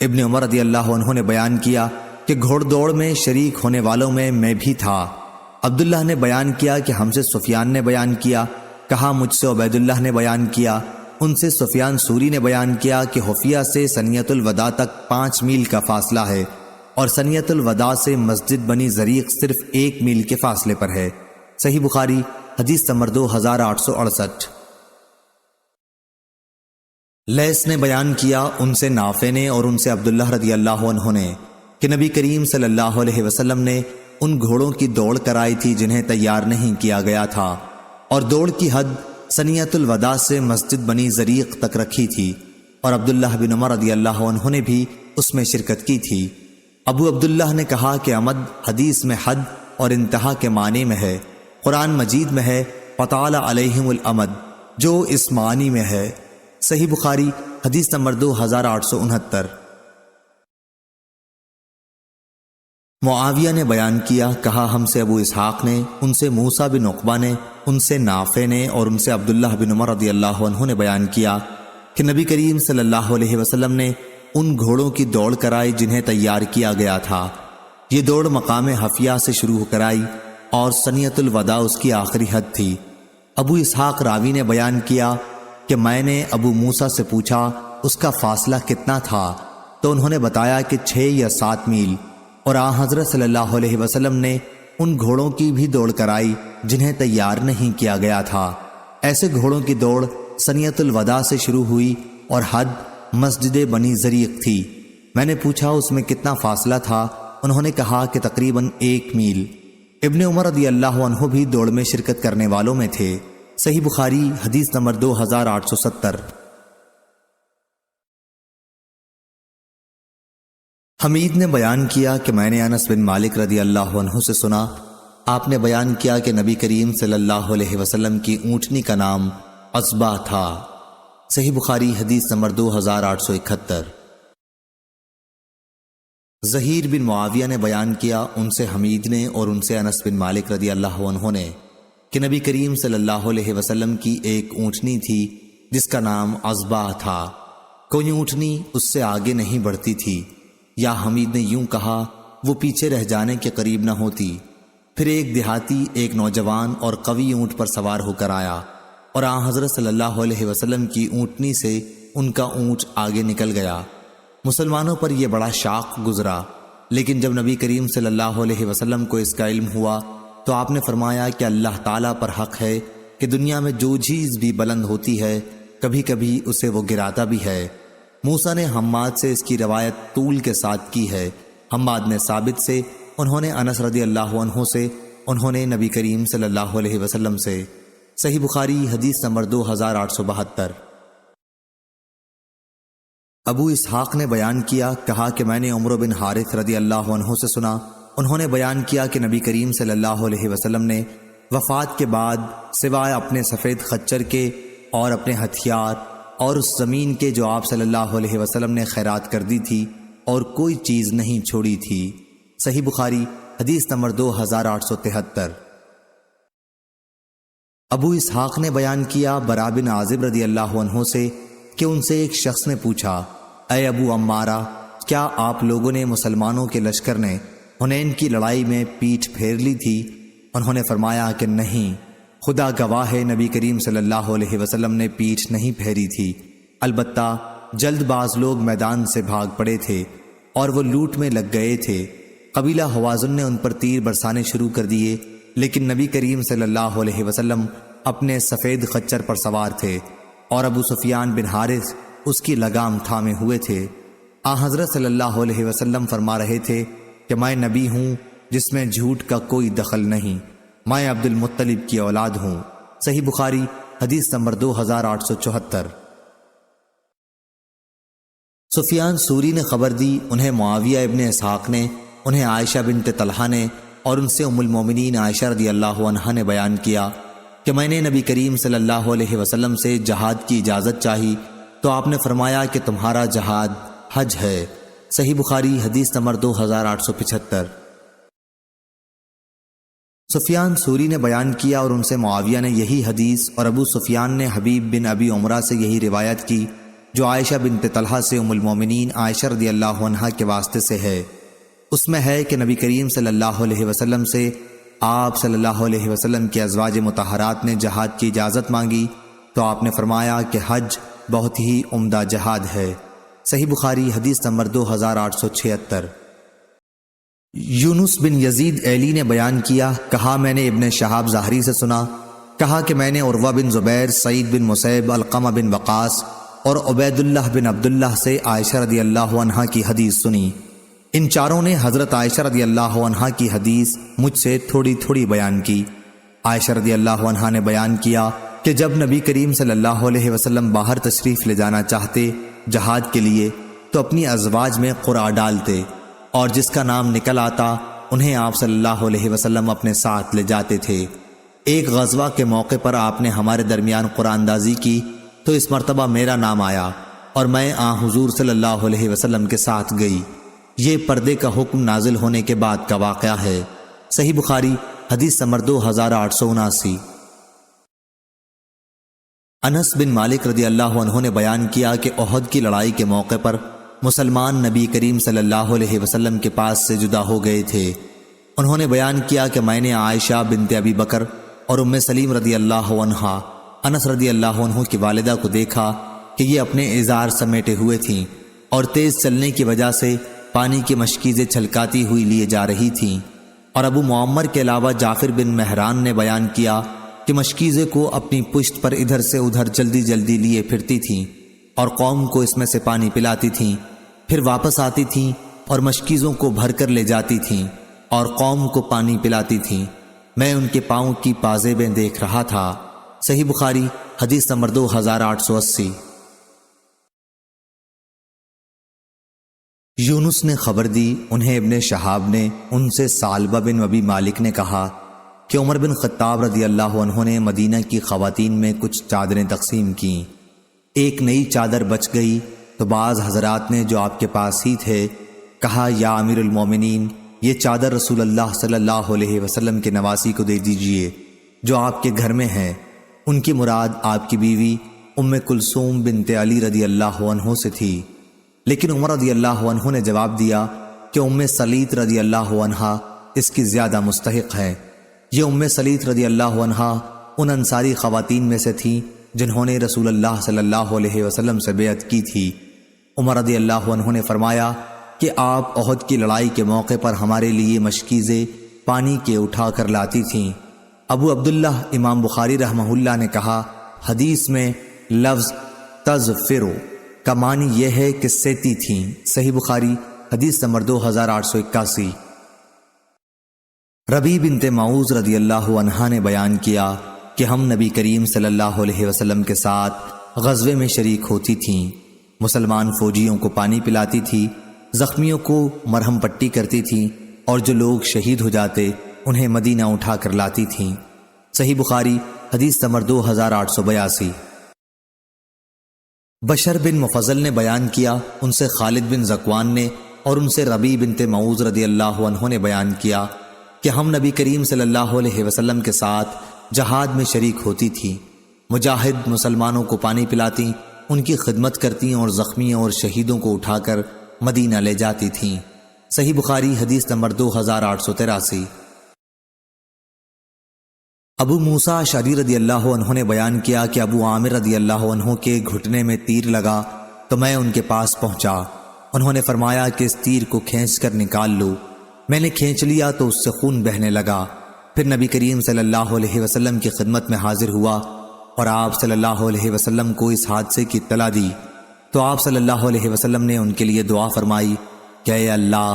ابن عمر رضی اللہ عنہ نے بیان کیا کہ گھوڑ دوڑ میں شریک ہونے والوں میں بھی تھا۔ عبداللہ نے بیان کیا کہ ہم سے سفیان نے بیان کیا، کہا مجھ سے عبید اللہ نے بیان کیا، ان سے سفیان سوری نے بیان کیا کہ حفیہ سے سنیۃ الوداع تک 5 میل کا فاصلہ ہے، اور سنیۃ الوداع سے مسجد بنی زریق صرف 1 میل کے فاصلے پر ہے۔ صحیح بخاری حدیث نمبر 2868۔ لیث نے بیان کیا، ان سے نافع نے اور ان سے عبداللہ رضی اللہ عنہ نے کہ نبی کریم صلی اللہ علیہ وسلم نے ان گھوڑوں کی دوڑ کرائی تھی جنہیں تیار نہیں کیا گیا تھا، اور دوڑ کی حد سنیۃ الوداع سے مسجد بنی زریق تک رکھی تھی، اور عبداللہ بن عمر رضی اللہ عنہ نے بھی اس میں شرکت کی تھی۔ ابو عبداللہ نے کہا کہ عمد حدیث میں حد اور انتہا کے معنی میں ہے، قرآن مجید میں ہے فطال علیہم الامد، جو اس معنی میں ہے۔ صحیح بخاری حدیث نمبر 2869۔ معاویہ نے بیان کیا، کہا ہم سے ابو اسحاق نے، ان سے موسیٰ بن عقبہ نے، ان سے نافع نے اور ان سے عبداللہ بن عمر رضی اللہ عنہ نے بیان کیا کہ نبی کریم صلی اللہ علیہ وسلم نے ان گھوڑوں کی دوڑ کرائی جنہیں تیار کیا گیا تھا۔ یہ دوڑ مقام حفیہ سے شروع کرائی اور سنیۃ الوداع اس کی آخری حد تھی۔ ابو اسحاق راوی نے بیان کیا کہ میں نے ابو موسیٰ سے پوچھا اس کا فاصلہ کتنا تھا؟ تو انہوں نے بتایا کہ 6 یا 7 میل، اور آن حضرت صلی اللہ علیہ وسلم نے ان گھوڑوں کی بھی دوڑ کرائی جنہیں تیار نہیں کیا گیا تھا۔ ایسے گھوڑوں کی دوڑ سنیت الوداع سے شروع ہوئی اور حد مسجد بنی زریق تھی۔ میں نے پوچھا اس میں کتنا فاصلہ تھا؟ انہوں نے کہا کہ تقریباً 1 میل۔ ابن عمر رضی اللہ عنہ بھی دوڑ میں شرکت کرنے والوں میں تھے۔ صحیح بخاری حدیث نمبر 2870۔ حمید نے بیان کیا کہ میں نے انس بن مالک رضی اللہ عنہ سے سنا، آپ نے بیان کیا کہ نبی کریم صلی اللہ علیہ وسلم کی اونٹنی کا نام عصبہ تھا۔ صحیح بخاری حدیث نمبر 2871۔ زہیر بن معاویہ نے بیان کیا، ان سے حمید نے اور ان سے انس بن مالک رضی اللہ عنہ نے، کہ نبی کریم صلی اللہ علیہ وسلم کی ایک اونٹنی تھی جس کا نام عصبہ تھا، کوئی اونٹنی اس سے آگے نہیں بڑھتی تھی، یا حمید نے یوں کہا وہ پیچھے رہ جانے کے قریب نہ ہوتی۔ پھر ایک دیہاتی ایک نوجوان اور قوی اونٹ پر سوار ہو کر آیا، اور آن حضرت صلی اللہ علیہ وسلم کی اونٹنی سے ان کا اونٹ آگے نکل گیا۔ مسلمانوں پر یہ بڑا شاق گزرا، لیکن جب نبی کریم صلی اللہ علیہ وسلم کو اس کا علم ہوا تو آپ نے فرمایا کہ اللہ تعالیٰ پر حق ہے کہ دنیا میں جو چیز بھی بلند ہوتی ہے کبھی کبھی اسے وہ گراتا بھی ہے۔ موسیٰ نے حماد سے اس کی روایت طول کے ساتھ کی ہے۔ حماد نے ثابت سے، انہوں نے انس رضی اللہ عنہ سے، انہوں نے نبی کریم صلی اللہ علیہ وسلم سے۔ صحیح بخاری حدیث نمبر 2872۔ ابو اسحاق نے بیان کیا، کہا کہ میں نے عمرو بن حارث رضی اللہ عنہ سے سنا، انہوں نے بیان کیا کہ نبی کریم صلی اللہ علیہ وسلم نے وفات کے بعد سوائے اپنے سفید خچر کے اور اپنے ہتھیار اور اس زمین کے جو آپ صلی اللہ علیہ وسلم نے خیرات کر دی تھی اور کوئی چیز نہیں چھوڑی تھی۔ صحیح بخاری حدیث نمبر 2873۔ ابو اسحاق نے بیان کیا برا بن عازب رضی اللہ عنہ سے کہ ان سے ایک شخص نے پوچھا، اے ابو عمارہ، کیا آپ لوگوں نے مسلمانوں کے لشکر نے حنین کی لڑائی میں پیٹھ پھیر لی تھی؟ انہوں نے فرمایا کہ نہیں، خدا گواہ ہے نبی کریم صلی اللہ علیہ وسلم نے پیٹھ نہیں پھیری تھی، البتہ جلد باز لوگ میدان سے بھاگ پڑے تھے اور وہ لوٹ میں لگ گئے تھے۔ قبیلہ حوازن نے ان پر تیر برسانے شروع کر دیے، لیکن نبی کریم صلی اللہ علیہ وسلم اپنے سفید خچر پر سوار تھے اور ابو سفیان بن حارث اس کی لگام تھامے ہوئے تھے۔ حضرت صلی اللہ علیہ وسلم فرما رہے تھے کہ میں نبی ہوں جس میں جھوٹ کا کوئی دخل نہیں، میں عبد المطلب کی اولاد ہوں۔ صحیح بخاری حدیث نمبر 2874۔ سفیان سوری نے خبر دی، انہیں معاویہ ابن اسحاق نے، انہیں عائشہ بنت طلحہ نے اور ان سے ام المومنین عائشہ رضی اللہ عنہا نے بیان کیا کہ میں نے نبی کریم صلی اللہ علیہ وسلم سے جہاد کی اجازت چاہی تو آپ نے فرمایا کہ تمہارا جہاد حج ہے۔ صحیح بخاری حدیث نمبر 2875۔ سفیان سوری نے بیان کیا اور ان سے معاویہ نے یہی حدیث اور ابو سفیان نے حبیب بن ابی عمرہ سے یہی روایت کی جو عائشہ بنت طلحہ سے ام المومنین عائشہ رضی اللہ عنہا کے واسطے سے ہے۔ اس میں ہے کہ نبی کریم صلی اللہ علیہ وسلم سے آپ صلی اللہ علیہ وسلم کے ازواج مطہرات نے جہاد کی اجازت مانگی تو آپ نے فرمایا کہ حج بہت ہی عمدہ جہاد ہے۔ صحیح بخاری حدیث نمبر 2876۔ یونس بن یزید ایلی نے بیان کیا، کہا میں نے ابن شہاب ظاہری سے سنا، کہا کہ میں نے عروہ بن زبیر، سعید بن مسیب، علقمہ بن وقاص اور عبید اللہ بن عبداللہ سے عائشہ رضی اللہ عنہا کی حدیث سنی۔ ان چاروں نے حضرت عائشہ رضی اللہ عنہا کی حدیث مجھ سے تھوڑی تھوڑی بیان کی۔ عائشہ رضی اللہ عنہا نے بیان کیا کہ جب نبی کریم صلی اللہ علیہ وسلم باہر تشریف لے جانا چاہتے جہاد کے لیے تو اپنی ازواج میں قرعہ ڈالتے اور جس کا نام نکل آتا انہیں آپ صلی اللہ علیہ وسلم اپنے ساتھ لے جاتے تھے۔ ایک غزوہ کے موقع پر آپ نے ہمارے درمیان قرعہ اندازی کی تو اس مرتبہ میرا نام آیا اور میں حضور صلی اللہ علیہ وسلم کے ساتھ گئی۔ یہ پردے کا حکم نازل ہونے کے بعد کا واقعہ ہے۔ صحیح بخاری حدیث نمبر 2879۔ انس بن مالک رضی اللہ عنہ نے بیان کیا کہ احد کی لڑائی کے موقع پر مسلمان نبی کریم صلی اللہ علیہ وسلم کے پاس سے جدا ہو گئے تھے۔ انہوں نے بیان کیا کہ میں نے عائشہ بنت ابی بکر اور ام سلیم رضی اللہ عنہا انس رضی اللہ عنہ کی والدہ کو دیکھا کہ یہ اپنے ازار سمیٹے ہوئے تھیں اور تیز چلنے کی وجہ سے پانی کی مشکیزیں چھلکاتی ہوئی لیے جا رہی تھیں۔ اور ابو معمر کے علاوہ جعفر بن مہران نے بیان کیا کہ مشکیزیں کو اپنی پشت پر ادھر سے ادھر جلدی جلدی لیے پھرتی تھیں اور قوم کو اس میں سے پانی پلاتی تھیں، پھر واپس آتی تھیں اور مشکیزوں کو بھر کر لے جاتی تھیں اور قوم کو پانی پلاتی تھیں۔ میں ان کے پاؤں کی پازیبیں دیکھ رہا تھا۔ صحیح بخاری حدیث نمبر 2880۔ یونس نے خبر دی، انہیں ابن شہاب نے ان سے ثعلبہ بن ابی مالک نے کہا کہ عمر بن خطاب رضی اللہ عنہ نے مدینہ کی خواتین میں کچھ چادریں تقسیم کیں۔ ایک نئی چادر بچ گئی تو بعض حضرات نے جو آپ کے پاس ہی تھے کہا، یا امیر المومنین، یہ چادر رسول اللہ صلی اللہ علیہ وسلم کے نواسی کو دے دیجئے جو آپ کے گھر میں ہیں۔ ان کی مراد آپ کی بیوی ام کلثوم بنت علی رضی اللہ عنہ سے تھی، لیکن عمر رضی اللہ عنہ نے جواب دیا کہ ام سلیط رضی اللہ عنہ اس کی زیادہ مستحق ہے۔ یہ ام سلیط رضی اللہ عنہ ان انصاری خواتین میں سے تھی جنہوں نے رسول اللہ صلی اللہ علیہ وسلم سے بیعت کی تھی۔ عمر رضی اللہ عنہ نے فرمایا کہ آپ احد کی لڑائی کے موقع پر ہمارے لیے مشکیزیں پانی کے اٹھا کر لاتی تھیں۔ ابو عبداللہ امام بخاری رحمہ اللہ نے کہا، حدیث میں لفظ تزفرو کا معنی یہ ہے کہ سیتی تھیں۔ صحیح بخاری حدیث نمبر 2881۔ ربیع بنت معوذ رضی اللہ عنہا نے بیان کیا کہ ہم نبی کریم صلی اللہ علیہ وسلم کے ساتھ غزوے میں شریک ہوتی تھیں۔ مسلمان فوجیوں کو پانی پلاتی تھی، زخمیوں کو مرہم پٹی کرتی تھیں، اور جو لوگ شہید ہو جاتے انہیں مدینہ اٹھا کر لاتی تھیں۔ صحیح بخاری حدیث نمبر 2882۔ بشر بن مفضل نے بیان کیا، ان سے خالد بن ذکوان نے اور ان سے ربیع بنت معوذ رضی اللہ عنہ نے بیان کیا کہ ہم نبی کریم صلی اللہ علیہ وسلم کے ساتھ جہاد میں شریک ہوتی تھی۔ مجاہد مسلمانوں کو پانی پلاتی، ان کی خدمت کرتی اور زخمیوں اور شہیدوں کو اٹھا کر مدینہ لے جاتی تھیں۔ صحیح بخاری حدیث نمبر 2883۔ ابو موسیٰ اشعری رضی اللہ عنہ نے بیان کیا کہ ابو عامر رضی اللہ عنہ کے گھٹنے میں تیر لگا تو میں ان کے پاس پہنچا۔ انہوں نے فرمایا کہ اس تیر کو کھینچ کر نکال لو۔ میں نے کھینچ لیا تو اس سے خون بہنے لگا۔ پھر نبی کریم صلی اللہ علیہ وسلم کی خدمت میں حاضر ہوا اور آپ صلی اللہ علیہ وسلم کو اس حادثے کی اطلاع دی تو آپ صلی اللہ علیہ وسلم نے ان کے لیے دعا فرمائی کہ اے اللہ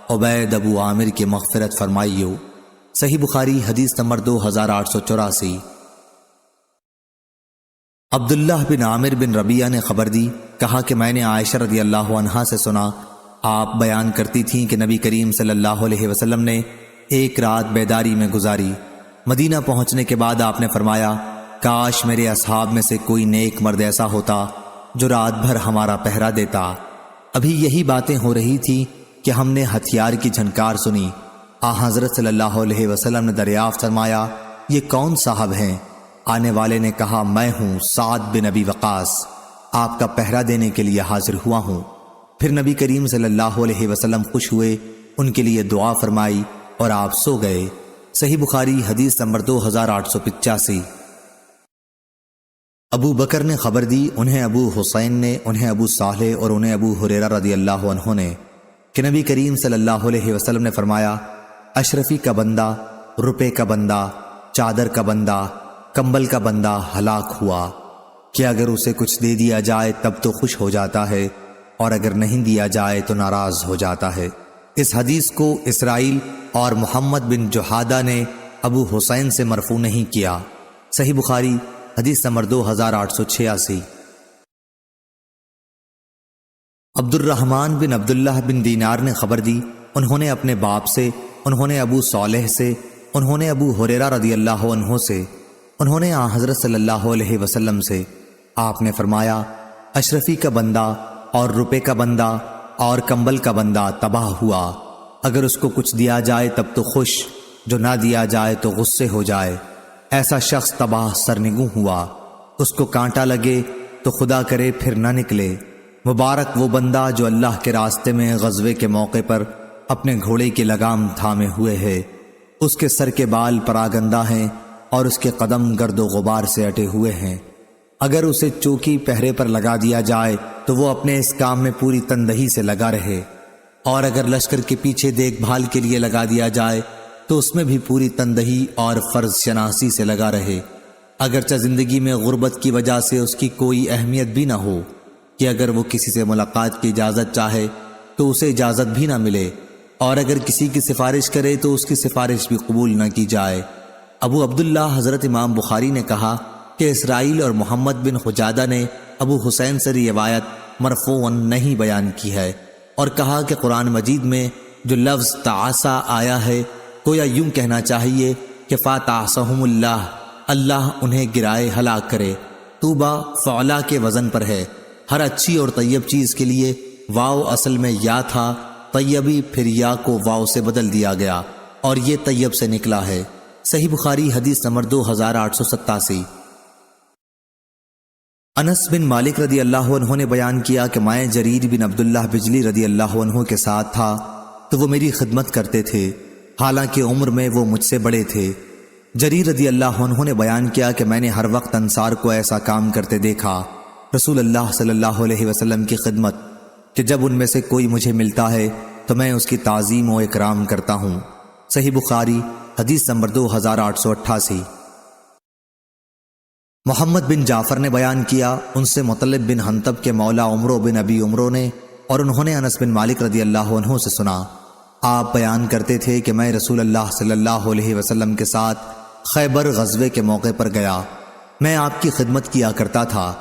عبید ابو عامر کی مغفرت فرمائیو۔ صحیح بخاری حدیث نمبر 2884۔ عبداللہ بن عامر بن ربیعہ نے خبر دی، کہا کہ میں نے عائشہ رضی اللہ عنہا سے سنا، آپ بیان کرتی تھیں کہ نبی کریم صلی اللہ علیہ وسلم نے ایک رات بیداری میں گزاری۔ مدینہ پہنچنے کے بعد آپ نے فرمایا، کاش میرے اصحاب میں سے کوئی نیک مرد ایسا ہوتا جو رات بھر ہمارا پہرا دیتا۔ ابھی یہی باتیں ہو رہی تھی کہ ہم نے ہتھیار کی جھنکار سنی۔ حضرت صلی اللہ علیہ وسلم نے دریافت فرمایا، یہ کون صاحب ہیں؟ آنے والے نے کہا، میں ہوں سعد بن ابی وقاص، آپ کا پہرا دینے کے لیے حاضر ہوا ہوں۔ پھر نبی کریم صلی اللہ علیہ وسلم خوش ہوئے، ان کے لیے دعا فرمائی اور آپ سو گئے۔ صحیح بخاری حدیث نمبر 2885۔ ابو بکر نے خبر دی، انہیں ابو حسین نے، انہیں ابو صالح اور انہیں ابو ہریرہ رضی اللہ عنہ نے کہ نبی کریم صلی اللہ علیہ وسلم نے فرمایا، اشرفی کا بندہ، روپے کا بندہ، چادر کا بندہ، کمبل کا بندہ ہلاک ہوا کہ اگر اسے کچھ دے دیا جائے تب تو خوش ہو جاتا ہے اور اگر نہیں دیا جائے تو ناراض ہو جاتا ہے۔ اس حدیث کو اسرائیل اور محمد بن جحادہ نے ابو حسین سے مرفوع نہیں کیا۔ صحیح بخاری حدیث نمبر 2886۔ عبد الرحمن بن عبداللہ بن دینار نے خبر دی، انہوں نے اپنے باپ سے، انہوں نے ابو صالح سے، انہوں نے ابو ہریرہ رضی اللہ عنہ سے، انہوں نے حضرت صلی اللہ علیہ وسلم سے، آپ نے فرمایا، اشرفی کا بندہ اور روپے کا بندہ اور کمبل کا بندہ تباہ ہوا، اگر اس کو کچھ دیا جائے تب تو خوش، جو نہ دیا جائے تو غصے ہو جائے، ایسا شخص تباہ سرنگوں ہوا، اس کو کانٹا لگے تو خدا کرے پھر نہ نکلے۔ مبارک وہ بندہ جو اللہ کے راستے میں غزوے کے موقع پر اپنے گھوڑے کی لگام تھامے ہوئے ہے، اس کے سر کے بال پراگندہ ہیں اور اس کے قدم گرد و غبار سے اٹے ہوئے ہیں۔ اگر اسے چوکی پہرے پر لگا دیا جائے تو وہ اپنے اس کام میں پوری تندہی سے لگا رہے، اور اگر لشکر کے پیچھے دیکھ بھال کے لیے لگا دیا جائے تو اس میں بھی پوری تندہی اور فرض شناسی سے لگا رہے، اگرچہ زندگی میں غربت کی وجہ سے اس کی کوئی اہمیت بھی نہ ہو کہ اگر وہ کسی سے ملاقات کی اجازت چاہے تو اسے اجازت بھی نہ ملے، اور اگر کسی کی سفارش کرے تو اس کی سفارش بھی قبول نہ کی جائے۔ ابو عبداللہ حضرت امام بخاری نے کہا کہ اسرائیل اور محمد بن حجادہ نے ابو حسین سے روایت مرفوعاً نہیں بیان کی ہے، اور کہا کہ قرآن مجید میں جو لفظ تعاصا آیا ہے گویا یوں کہنا چاہیے کہ فاتعصہم اللہ، اللہ انہیں گرائے ہلاک کرے۔ طوبہ فعلا کے وزن پر ہے، ہر اچھی اور طیب چیز کے لیے واو اصل میں یا تھا، طیبی پھر یا کو واو سے بدل دیا گیا اور یہ طیب سے نکلا ہے۔ صحیح بخاری حدیث نمبر 2887۔ انس بن مالک رضی اللہ عنہ نے بیان کیا کہ میں جریر بن عبداللہ بجلی رضی اللہ عنہ کے ساتھ تھا تو وہ میری خدمت کرتے تھے، حالانکہ عمر میں وہ مجھ سے بڑے تھے۔ جریر رضی اللہ عنہ نے بیان کیا کہ میں نے ہر وقت انصار کو ایسا کام کرتے دیکھا، رسول اللہ صلی اللہ علیہ وسلم کی خدمت، کہ جب ان میں سے کوئی مجھے ملتا ہے تو میں اس کی تعظیم و اکرام کرتا ہوں۔ صحیح بخاری حدیث نمبر 2888۔ محمد بن جعفر نے بیان کیا، ان سے مطلب بن حنطب کے مولا عمرو بن ابی عمرو نے، اور انہوں نے انس بن مالک رضی اللہ عنہ سے سنا، آپ بیان کرتے تھے کہ میں رسول اللہ صلی اللہ علیہ وسلم کے ساتھ خیبر غزوے کے موقع پر گیا، میں آپ کی خدمت کیا کرتا تھا،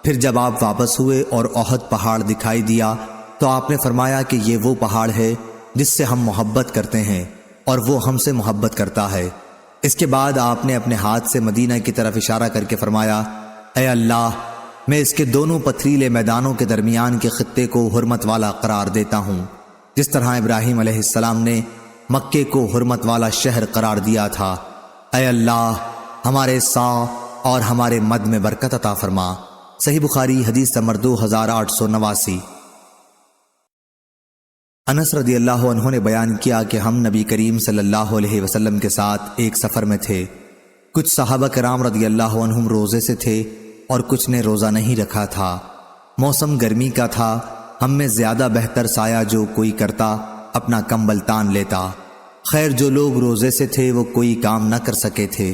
پھر جب آپ واپس ہوئے اور احد پہاڑ دکھائی دیا تو آپ نے فرمایا کہ یہ وہ پہاڑ ہے جس سے ہم محبت کرتے ہیں اور وہ ہم سے محبت کرتا ہے۔ اس کے بعد آپ نے اپنے ہاتھ سے مدینہ کی طرف اشارہ کر کے فرمایا، اے اللہ، میں اس کے دونوں پتھریلے میدانوں کے درمیان کے خطے کو حرمت والا قرار دیتا ہوں، جس طرح ابراہیم علیہ السلام نے مکے کو حرمت والا شہر قرار دیا تھا۔ اے اللہ، ہمارے سا اور ہمارے مد میں برکت عطا فرما۔ صحیح بخاری حدیث نمبر 2889۔ انس رضی اللہ عنہ نے بیان کیا کہ ہم نبی کریم صلی اللہ علیہ وسلم کے ساتھ ایک سفر میں تھے، کچھ صحابہ کرام رضی اللہ عنہم روزے سے تھے اور کچھ نے روزہ نہیں رکھا تھا، موسم گرمی کا تھا، ہم میں زیادہ بہتر سایہ جو کوئی کرتا اپنا کمبل تان لیتا، خیر جو لوگ روزے سے تھے وہ کوئی کام نہ کر سکے تھے،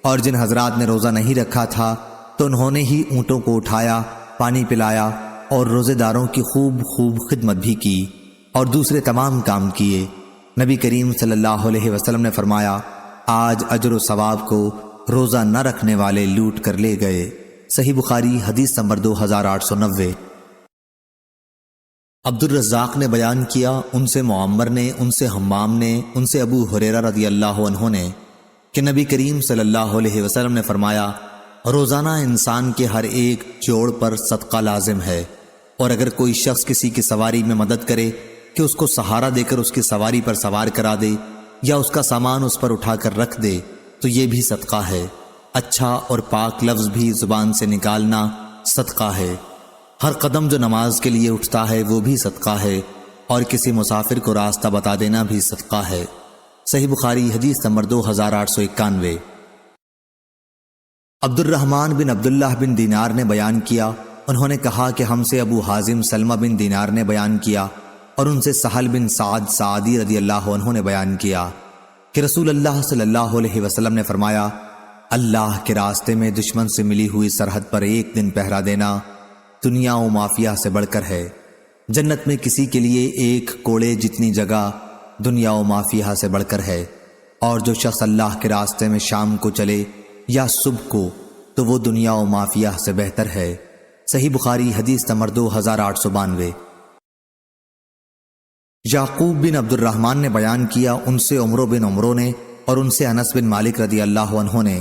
اور جن حضرات نے روزہ نہیں رکھا تھا تو انہوں نے ہی اونٹوں کو اٹھایا، پانی پلایا اور روزے داروں کی خوب خدمت بھی کی اور دوسرے تمام کام کیے۔ نبی کریم صلی اللہ علیہ وسلم نے فرمایا، آج اجر و ثواب کو روزہ نہ رکھنے والے لوٹ کر لے گئے۔ صحیح بخاری حدیث نمبر 2890۔ عبد الرزاق نے بیان کیا، ان سے معمر نے، ان سے حمام نے، ان سے ابو ہریرہ رضی اللہ عنہ نے کہ نبی کریم صلی اللہ علیہ وسلم نے فرمایا، روزانہ انسان کے ہر ایک جوڑ پر صدقہ لازم ہے، اور اگر کوئی شخص کسی کی سواری میں مدد کرے کہ اس کو سہارا دے کر اس کی سواری پر سوار کرا دے یا اس کا سامان اس پر اٹھا کر رکھ دے تو یہ بھی صدقہ ہے۔ اچھا اور پاک لفظ بھی زبان سے نکالنا صدقہ ہے۔ ہر قدم جو نماز کے لیے اٹھتا ہے وہ بھی صدقہ ہے، اور کسی مسافر کو راستہ بتا دینا بھی صدقہ ہے۔ صحیح بخاری حدیث نمبر 2891۔ عبد الرحمن بن عبداللہ بن دینار نے بیان کیا، انہوں نے کہا کہ ہم سے ابو حازم سلمہ بن دینار نے بیان کیا، اور ان سے سہل بن سعد سعدی رضی اللہ عنہ نے بیان کیا کہ رسول اللہ صلی اللہ علیہ وسلم نے فرمایا، اللہ کے راستے میں دشمن سے ملی ہوئی سرحد پر ایک دن پہرا دینا دنیا و مافیہ سے بڑھ کر ہے۔ جنت میں کسی کے لیے ایک کوڑے جتنی جگہ دنیا و مافیہ سے بڑھ کر ہے، اور جو شخص اللہ کے راستے میں شام کو چلے یا صبح کو تو وہ دنیا و مافیہ سے بہتر ہے۔ صحیح بخاری حدیث نمبر 2892۔ یعقوب بن عبد الرحمن نے بیان کیا، ان سے عمرو بن عمرو نے اور ان سے انس بن مالک رضی اللہ عنہ نے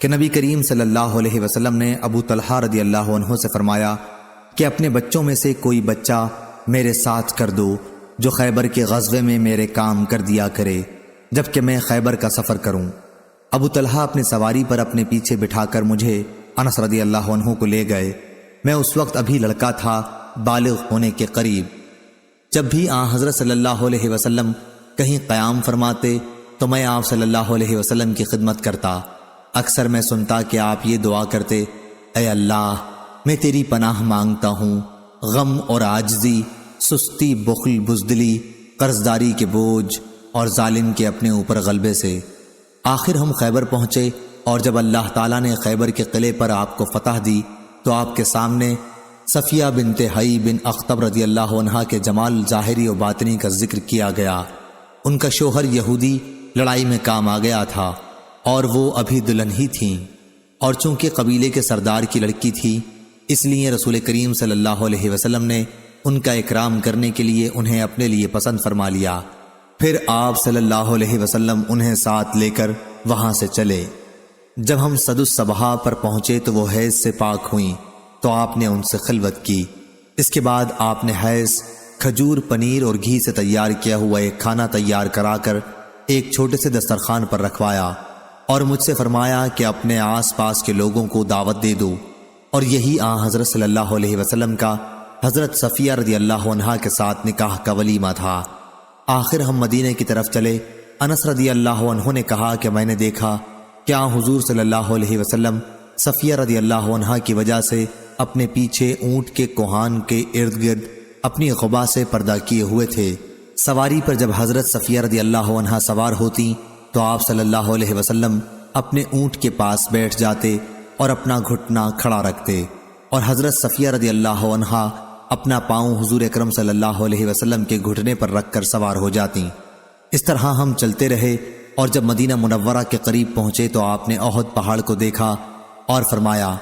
کہ نبی کریم صلی اللہ علیہ وسلم نے ابو طلحہ رضی اللہ عنہ سے فرمایا کہ اپنے بچوں میں سے کوئی بچہ میرے ساتھ کر دو جو خیبر کے غزوے میں میرے کام کر دیا کرے جبکہ میں خیبر کا سفر کروں۔ ابو طلحہ اپنی سواری پر اپنے پیچھے بٹھا کر مجھے انس رضی اللہ عنہ کو لے گئے۔ میں اس وقت ابھی لڑکا تھا، بالغ ہونے کے قریب۔ جب بھی حضرت صلی اللہ علیہ وسلم کہیں قیام فرماتے تو میں آپ صلی اللہ علیہ وسلم کی خدمت کرتا۔ اکثر میں سنتا کہ آپ یہ دعا کرتے، اے اللہ میں تیری پناہ مانگتا ہوں غم اور عاجزی، سستی، بخل، بزدلی، قرضداری کے بوجھ اور ظالم کے اپنے اوپر غلبے سے۔ آخر ہم خیبر پہنچے اور جب اللہ تعالیٰ نے خیبر کے قلعے پر آپ کو فتح دی تو آپ کے سامنے صفیہ بنت حیی بن اخطب رضی اللہ عنہا کے جمال ظاہری و باطنی کا ذکر کیا گیا۔ ان کا شوہر یہودی لڑائی میں کام آ گیا تھا اور وہ ابھی دلہن ہی تھیں، اور چونکہ قبیلے کے سردار کی لڑکی تھی اس لیے رسول کریم صلی اللہ علیہ وسلم نے ان کا اکرام کرنے کے لیے انہیں اپنے لیے پسند فرما لیا۔ پھر آپ صلی اللہ علیہ وسلم انہیں ساتھ لے کر وہاں سے چلے۔ جب ہم سد الصباح پر پہنچے تو وہ حیض سے پاک ہوئیں تو آپ نے ان سے خلوت کی۔ اس کے بعد آپ نے حیض، کھجور، پنیر اور گھی سے تیار کیا ہوا ایک کھانا تیار کرا کر ایک چھوٹے سے دسترخوان پر رکھوایا اور مجھ سے فرمایا کہ اپنے آس پاس کے لوگوں کو دعوت دے دو، اور یہی حضرت صلی اللہ علیہ وسلم کا حضرت صفیہ رضی اللہ عنہا کے ساتھ نکاح کا ولیمہ تھا۔ آخر ہم مدینے کی طرف چلے۔ انس رضی اللہ عنہ نے کہا کہ میں نے دیکھا کیا حضور صلی اللہ علیہ وسلم صفیہ رضی اللہ عنہا کی وجہ سے اپنے پیچھے اونٹ کے کوہان کے ارد گرد اپنی غبا سے پردہ کیے ہوئے تھے۔ سواری پر جب حضرت صفیہ رضی اللہ عنہا سوار ہوتی تو آپ صلی اللہ علیہ وسلم اپنے اونٹ کے پاس بیٹھ جاتے اور اپنا گھٹنا کھڑا رکھتے، اور حضرت صفیہ رضی اللہ عنہا اپنا پاؤں حضور اکرم صلی اللہ علیہ وسلم کے گھٹنے پر رکھ کر سوار ہو جاتی۔ اس طرح ہم چلتے رہے اور جب مدینہ منورہ کے قریب پہنچے تو آپ نے احد پہاڑ کو دیکھا اور فرمایا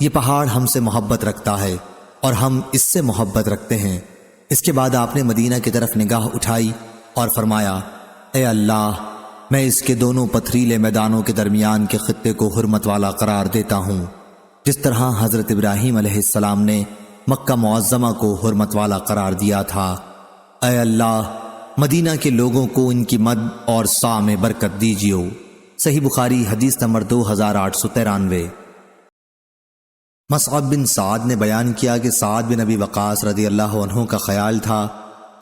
یہ پہاڑ ہم سے محبت رکھتا ہے اور ہم اس سے محبت رکھتے ہیں۔ اس کے بعد آپ نے مدینہ کی طرف نگاہ اٹھائی اور فرمایا اے اللہ میں اس کے دونوں پتھریلے میدانوں کے درمیان کے خطے کو حرمت والا قرار دیتا ہوں، جس طرح حضرت ابراہیم علیہ السلام نے مکہ معظمہ کو حرمت والا قرار دیا تھا۔ اے اللہ مدینہ کے لوگوں کو ان کی مد اور سا میں برکت دیجیو۔ صحیح بخاری حدیث نمبر 2893۔ مصعب بن سعد نے بیان کیا کہ سعد بن ابی وقاص رضی اللہ عنہ کا خیال تھا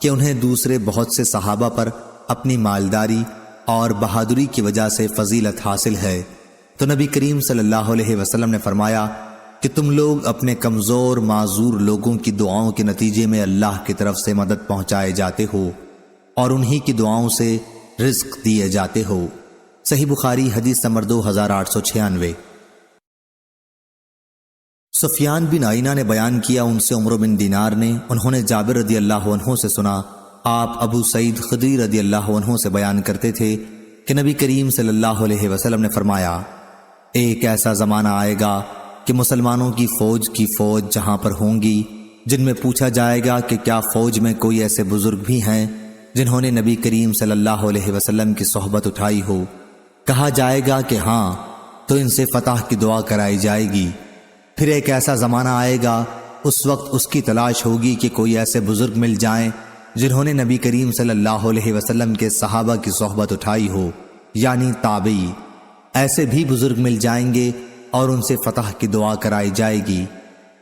کہ انہیں دوسرے بہت سے صحابہ پر اپنی مالداری اور بہادری کی وجہ سے فضیلت حاصل ہے، تو نبی کریم صلی اللہ علیہ وسلم نے فرمایا کہ تم لوگ اپنے کمزور معذور لوگوں کی دعاؤں کے نتیجے میں اللہ کی طرف سے مدد پہنچائے جاتے ہو اور انہی کی دعاؤں سے رزق دیے جاتے ہو۔ صحیح بخاری حدیث نمبر 2896۔ سفیان بن عینہ نے بیان کیا ان سے عمرو بن دینار نے، انہوں نے جابر رضی اللہ عنہ سے سنا، آپ ابو سعید خدری رضی اللہ عنہ سے بیان کرتے تھے کہ نبی کریم صلی اللہ علیہ وسلم نے فرمایا ایک ایسا زمانہ آئے گا کہ مسلمانوں کی فوج جہاں پر ہوں گی جن میں پوچھا جائے گا کہ کیا فوج میں کوئی ایسے بزرگ بھی ہیں جنہوں نے نبی کریم صلی اللہ علیہ وسلم کی صحبت اٹھائی ہو؟ کہا جائے گا کہ ہاں، تو ان سے فتح کی دعا کرائی جائے گی۔ پھر ایک ایسا زمانہ آئے گا، اس وقت اس کی تلاش ہوگی کہ کوئی ایسے بزرگ مل جائیں جنہوں نے نبی کریم صلی اللہ علیہ وسلم کے صحابہ کی صحبت اٹھائی ہو، یعنی تابعی۔ ایسے بھی بزرگ مل جائیں گے اور ان سے فتح کی دعا کرائی جائے گی۔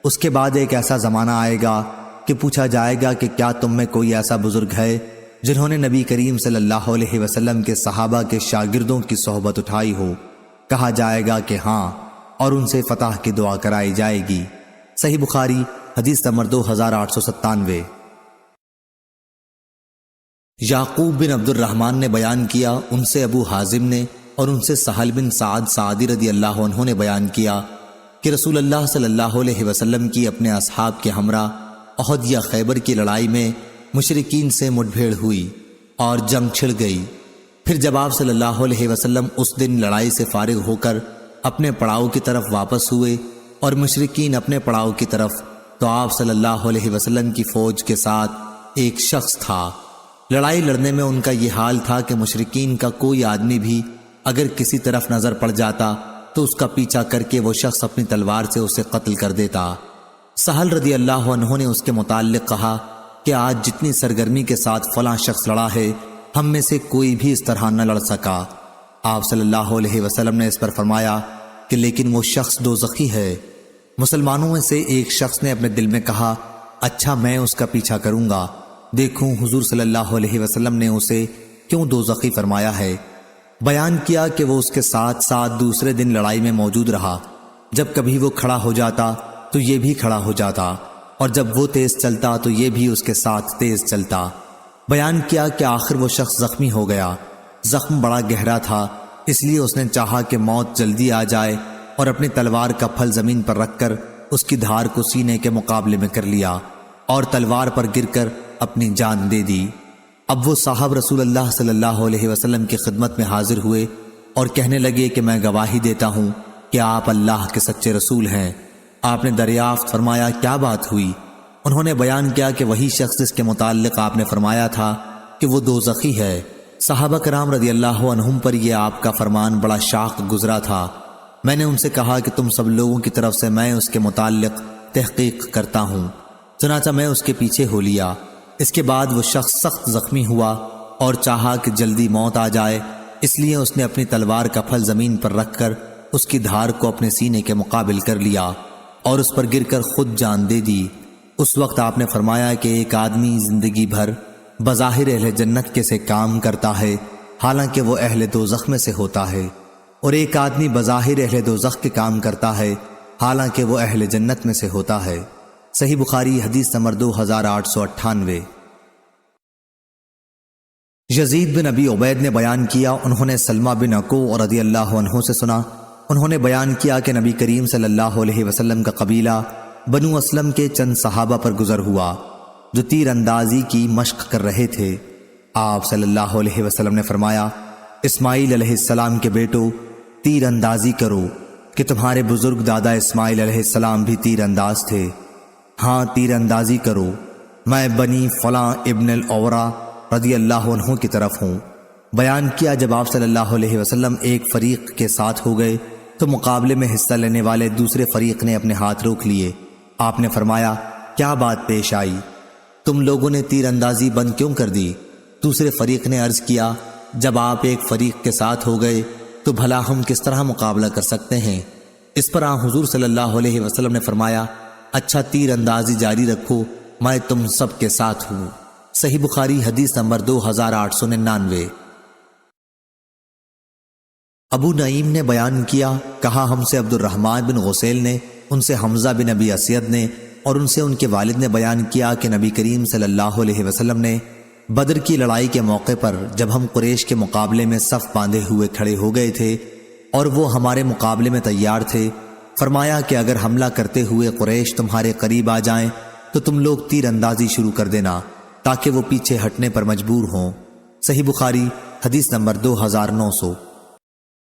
اس کے بعد ایک ایسا زمانہ آئے گا کہ پوچھا جائے گا کہ کیا تم میں کوئی ایسا بزرگ ہے جنہوں نے نبی کریم صلی اللہ علیہ وسلم کے صحابہ کے شاگردوں کی صحبت اٹھائی ہو؟ کہا جائے گا کہ ہاں، اور ان سے فتح کی دعا کرائی جائے گی۔ صحیح بخاری حدیث نمبر 2897۔ یعقوب بن عبد الرحمن نے بیان کیا ان سے ابو حازم نے، اور ان سے سہل بن سعد سعدی رضی اللہ عنہ نے بیان کیا کہ رسول اللہ صلی اللہ علیہ وسلم کی اپنے اصحاب کے ہمراہ احد یا خیبر کی لڑائی میں مشرکین سے مٹ بھیڑ ہوئی اور جنگ چھڑ گئی۔ پھر جب آپ صلی اللہ علیہ وسلم اس دن لڑائی سے فارغ ہو کر اپنے پڑاؤ کی طرف واپس ہوئے اور مشرکین اپنے پڑاؤ کی طرف، تو آپ صلی اللہ علیہ وسلم کی فوج کے ساتھ ایک شخص تھا۔ لڑائی لڑنے میں ان کا یہ حال تھا کہ مشرکین کا کوئی آدمی بھی اگر کسی طرف نظر پڑ جاتا تو اس کا پیچھا کر کے وہ شخص اپنی تلوار سے اسے قتل کر دیتا۔ سہل رضی اللہ عنہ نے اس کے متعلق کہا کہ آج جتنی سرگرمی کے ساتھ فلاں شخص لڑا ہے، ہم میں سے کوئی بھی اس طرح نہ لڑ سکا۔ آپ صلی اللہ علیہ وسلم نے اس پر فرمایا کہ لیکن وہ شخص دوزخی ہے۔ مسلمانوں میں سے ایک شخص نے اپنے دل میں کہا اچھا میں اس کا پیچھا کروں گا، دیکھوں حضور صلی اللہ علیہ وسلم نے اسے کیوں دوزخی فرمایا ہے۔ بیان کیا کہ وہ اس کے ساتھ ساتھ دوسرے دن لڑائی میں موجود رہا، جب کبھی وہ کھڑا ہو جاتا تو یہ بھی کھڑا ہو جاتا، اور جب وہ تیز چلتا تو یہ بھی اس کے ساتھ تیز چلتا۔ بیان کیا کہ آخر وہ شخص زخمی ہو گیا۔ زخم بڑا گہرا تھا، اس لیے اس نے چاہا کہ موت جلدی آ جائے اور اپنی تلوار کا پھل زمین پر رکھ کر اس کی دھار کو سینے کے مقابلے میں کر لیا اور تلوار پر گر کر اپنی جان دے دی۔ اب وہ صاحب رسول اللہ صلی اللہ علیہ وسلم کی خدمت میں حاضر ہوئے اور کہنے لگے کہ میں گواہی دیتا ہوں کہ آپ اللہ کے سچے رسول ہیں۔ آپ نے دریافت فرمایا کیا بات ہوئی؟ انہوں نے بیان کیا کہ وہی شخص جس کے متعلق آپ نے فرمایا تھا کہ وہ دوزخی ہے۔ صحابہ کرام رضی اللہ عنہم پر یہ آپ کا فرمان بڑا شاق گزرا تھا۔ میں نے ان سے کہا کہ تم سب لوگوں کی طرف سے میں اس کے متعلق تحقیق کرتا ہوں، چنانچہ میں اس کے پیچھے ہو لیا۔ اس کے بعد وہ شخص سخت زخمی ہوا اور چاہا کہ جلدی موت آ جائے، اس لیے اس نے اپنی تلوار کا پھل زمین پر رکھ کر اس کی دھار کو اپنے سینے کے مقابل کر لیا اور اس پر گر کر خود جان دے دی۔ اس وقت آپ نے فرمایا کہ ایک آدمی زندگی بھر بظاہر اہل جنت کے سے کام کرتا ہے، حالانکہ وہ اہل دوزخ میں سے ہوتا ہے، اور ایک آدمی بظاہر اہل دوزخ کے کام کرتا ہے، حالانکہ وہ اہل جنت میں سے ہوتا ہے۔ صحیح بخاری حدیث نمبر 2898۔ یزید بن ابی عبید نے بیان کیا، انہوں نے سلمہ بن اکوع رضی اللہ عنہ سے سنا، انہوں نے بیان کیا کہ نبی کریم صلی اللہ علیہ وسلم کا قبیلہ بنو اسلم کے چند صحابہ پر گزر ہوا جو تیر اندازی کی مشق کر رہے تھے۔ آپ صلی اللہ علیہ وسلم نے فرمایا، اسماعیل علیہ السلام کے بیٹو تیر اندازی کرو کہ تمہارے بزرگ دادا اسماعیل علیہ السلام بھی تیر انداز تھے۔ ہاں تیر اندازی کرو، میں بنی فلاں ابن الاورا رضی اللہ عنہ کی طرف ہوں۔ بیان کیا جب آپ صلی اللہ علیہ وسلم ایک فریق کے ساتھ ہو گئے تو مقابلے میں حصہ لینے والے دوسرے فریق نے اپنے ہاتھ روک لیے۔ آپ نے فرمایا کیا بات پیش آئی؟ تم لوگوں نے تیر اندازی بند کیوں کر دی؟ دوسرے فریق نے عرض کیا جب آپ ایک فریق کے ساتھ ہو گئے تو بھلا ہم کس طرح مقابلہ کر سکتے ہیں؟ اس پر حضور صلی اللہ علیہ وسلم نے فرمایا اچھا تیر اندازی جاری رکھو، میں تم سب کے ساتھ ہوں۔ صحیح بخاری حدیث نمبر 2899۔ ابو نعیم نے بیان کیا، کہا ہم سے عبد الرحمن بن غسیل نے، ان سے حمزہ بن ابی اسید نے، اور ان سے ان کے والد نے بیان کیا کہ نبی کریم صلی اللہ علیہ وسلم نے بدر کی لڑائی کے موقع پر جب ہم قریش کے مقابلے میں صف باندھے ہوئے کھڑے ہو گئے تھے اور وہ ہمارے مقابلے میں تیار تھے، فرمایا کہ اگر حملہ کرتے ہوئے قریش تمہارے قریب آ جائیں تو تم لوگ تیر اندازی شروع کر دینا تاکہ وہ پیچھے ہٹنے پر مجبور ہوں۔ صحیح بخاری حدیث نمبر 2900۔